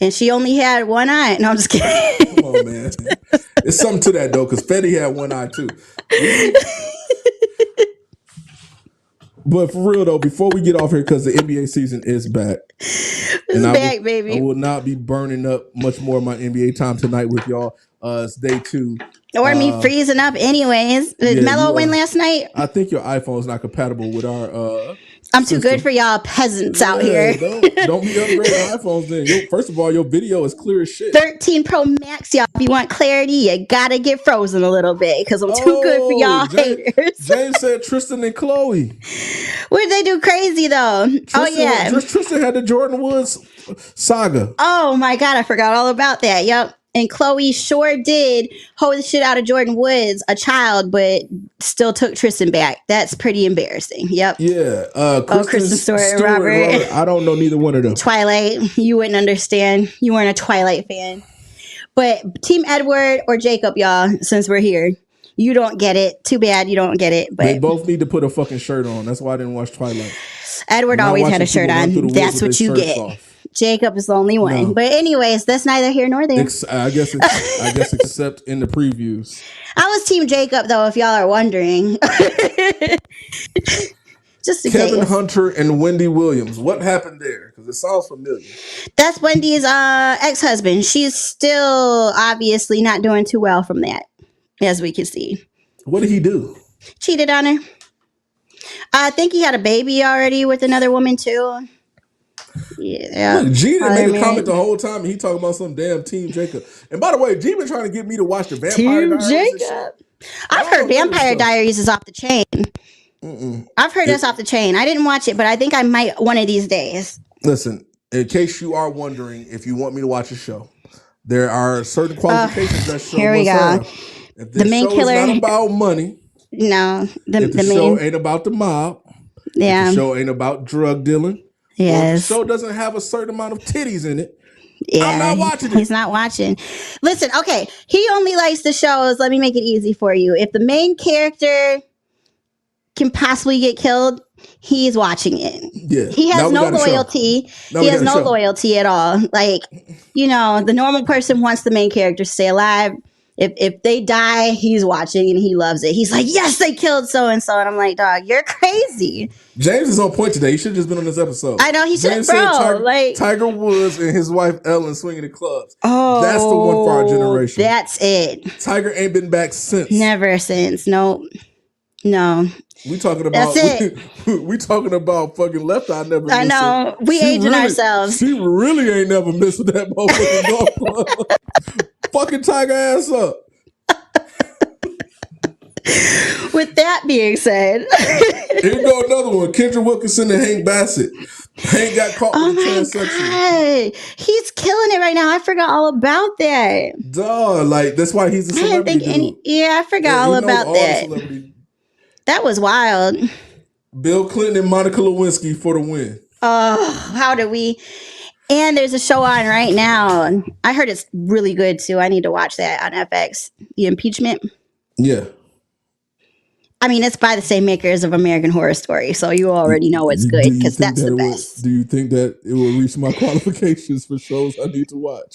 And she only had one eye. No, I'm just kidding. Come on, man. It's something to that though, because Fetty had one eye too. But for real though, before we get off here, because the NBA season is back. Baby. I will not be burning up much more of my NBA time tonight with y'all. It's day 2. Or me freezing up anyways. Did Melo win last night? I think your iPhone is not compatible with our I'm too good for y'all peasants out here. Don't be upgrading iPhones then. First of all, your video is clear as shit. 13 Pro Max, y'all. If you want clarity, you gotta get frozen a little bit because I'm too good for y'all haters. James said Tristan and Chloe. What did they do crazy though? Tristan had the Jordan Woods saga. Oh my God, I forgot all about that. Yep. And Chloe sure did hold the shit out of Jordan Woods, a child, but still took Tristan back. That's pretty embarrassing. Yep. Yeah. Kristen Stewart and Robert. I don't know neither one of them. Twilight. You wouldn't understand. You weren't a Twilight fan. But Team Edward or Jacob, y'all, since we're here. You don't get it. Too bad you don't get it. But they both need to put a fucking shirt on. That's why I didn't watch Twilight. Edward always had a shirt on. That's what you get. Off. Jacob is the only one. No. But anyways, that's neither here nor there. I guess except in the previews. I was Team Jacob, though, if y'all are wondering. Just in Kevin case. Hunter and Wendy Williams. What happened there? Because it sounds familiar. That's Wendy's ex-husband. She's still obviously not doing too well from that, as we can see. What did he do? Cheated on her. I think he had a baby already with another woman, too. Yeah. Look, G didn't make a comment the whole time, and he talking about some damn Team Jacob. And by the way, G been trying to get me to watch the Vampire Diaries. Team Jacob. I've heard Vampire Diaries is off the chain. I've heard it's off the chain. I didn't watch it, but I think I might one of these days. Listen, in case you are wondering if you want me to watch a show, there are certain qualifications that show. Here we go. If the main killer is not about money. No, if the show ain't about the mob. Yeah. If the show ain't about drug dealing. Yes. If the show doesn't have a certain amount of titties in it. Yeah, I'm not watching it. He's not watching. Listen, okay. He only likes the shows. Let me make it easy for you. If the main character can possibly get killed, he's watching it. Yeah. He has no loyalty. He has no loyalty at all. Like, the normal person wants the main character to stay alive. If they die, he's watching and he loves it. He's like, yes, they killed so and so, and I'm like, dog, you're crazy. James is on point today. He should have just been on this episode. I know he should, bro. Tiger Woods and his wife Ellen swinging the clubs. Oh, that's the one for our generation. That's it. Tiger ain't been back since. Never since. No. We talking about. That's it. We talking about fucking Left Eye never. I know. We aging ourselves. She really ain't never missed that motherfucking golf club. Fucking Tiger ass up. With that being said, here go another one. Kendra Wilkinson and Hank Bassett. Hank got caught with a transsexual. God. He's killing it right now. I forgot all about that. Duh, like that's why he's a celebrity. I forgot all about that. That was wild. Bill Clinton and Monica Lewinsky for the win. Oh, how did we? And there's a show on right now. I heard it's really good too. I need to watch that on FX. The impeachment. Yeah. I mean, it's by the same makers of American Horror Story, so you already know it's good because that's the best. Do you think that it will reach my qualifications for shows I need to watch?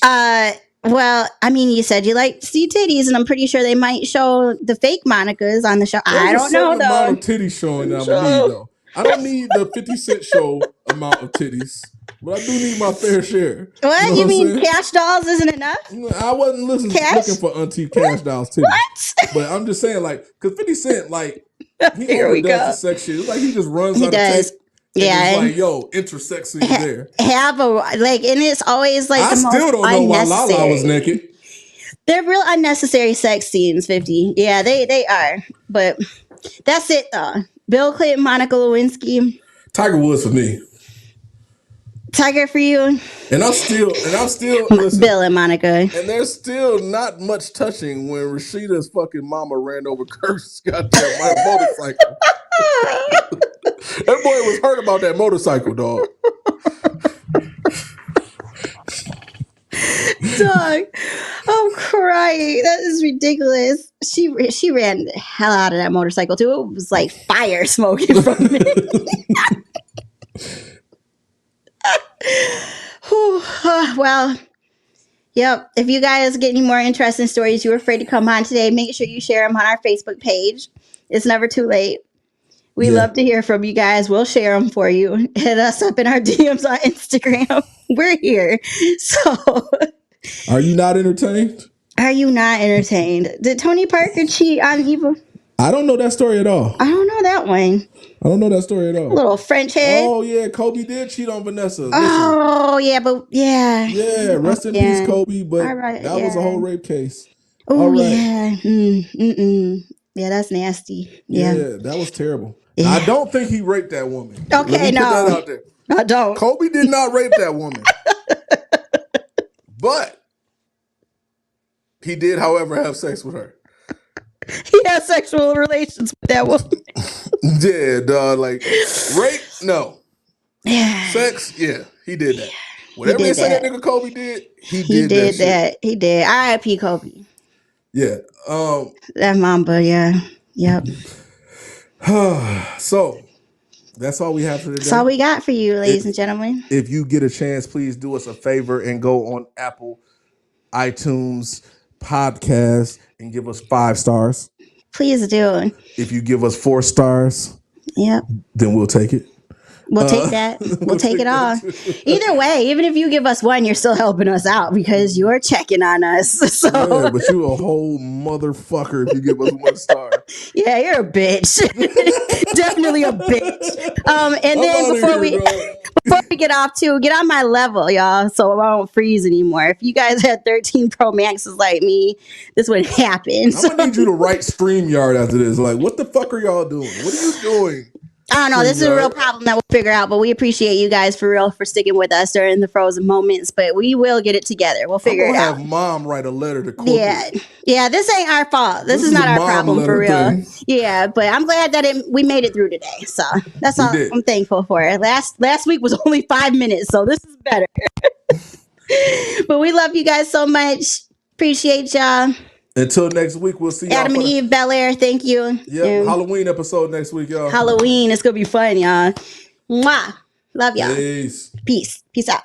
Well, I mean, you said you like to see titties, and I'm pretty sure they might show the fake Monicas on the show. I don't know, though. Amount of titties showing that I'm gonna need, though. I don't need the 50 Cent show amount of titties, but I do need my fair share. What? You mean Cash Dolls isn't enough? I wasn't looking for Auntie Cash Dolls titties. What? But I'm just saying, like, because 50 Cent, like, he overdoes the sex shit. It's like he just runs out of tape. Yeah, it's like, yo, intersex scene there. And it's always like I still don't know why Lala was naked. They're real unnecessary sex scenes, 50. Yeah, they are. But that's it, though. Bill Clinton, Monica Lewinsky. Tiger Woods for me. Tiger for you. And I'm still listen, Bill and Monica. And there's still not much touching when Rashida's fucking mama ran over Kurt's goddamn motorcycle. That boy was hurt about that motorcycle, dog. Dog, I'm crying. That is ridiculous. She ran the hell out of that motorcycle too. It was like fire smoking from it. Well, yep. If you guys get any more interesting stories you're afraid to come on today, make sure you share them on our Facebook page. It's never too late. We love to hear from you guys. We'll share them for you. Hit us up in our DMs on Instagram. We're here. So, are you not entertained? Are you not entertained? Did Tony Parker cheat on Eva? I don't know that story at all. I don't know that one. I don't know that story at all. Little French head. Oh, yeah. Kobe did cheat on Vanessa. Listen. Oh, yeah, but yeah. Yeah, rest in peace, Kobe. But that was a whole rape case. Oh, yeah. Yeah, that's nasty. Yeah, that was terrible. Yeah. I don't think he raped that woman. Okay, no. Put that out there. I don't. Kobe did not rape that woman. But he did, however, have sex with her. He had sexual relations with that woman. Yeah, dog. Like, rape? No. Yeah. Sex? Yeah, he did that. Whatever they say that nigga Kobe did, he did that. He did. R.I.P. Kobe. Yeah. That Mamba, yeah. Yep. So, that's all we have for today. That's all we got for you, ladies and gentlemen. If you get a chance, please do us a favor and go on Apple, iTunes, podcast, and give us 5 stars. Please do. If you give us 4 stars, then we'll take it. We'll take that. We'll take it all. Either way, even if you give us 1, you're still helping us out because you're checking on us. So. Yeah, but you a whole motherfucker if you give us 1 star. Yeah, you're a bitch. Definitely a bitch. And then before we get off too, get on my level, y'all, so I won't freeze anymore. If you guys had 13 Pro Maxes like me, this would happen. I'm gonna need you to write StreamYard after this. Like, what the fuck are y'all doing? What are you doing? I don't know. This is a real problem that we'll figure out, but we appreciate you guys for real for sticking with us during the frozen moments. But we will get it together. We'll figure it out. Have Mom write a letter to corporate. Yeah. This ain't our fault. This is not our problem for real. Thing. Yeah, but I'm glad that we made it through today. So that's all I'm thankful for. Last week was only 5 minutes, so this is better. But we love you guys so much. Appreciate y'all. Until next week, we'll see y'all Adam for and the Eve Bel Air, thank you. Halloween episode next week, y'all. Halloween, it's gonna be fun, y'all. Mwah. Love y'all. Peace. Peace out.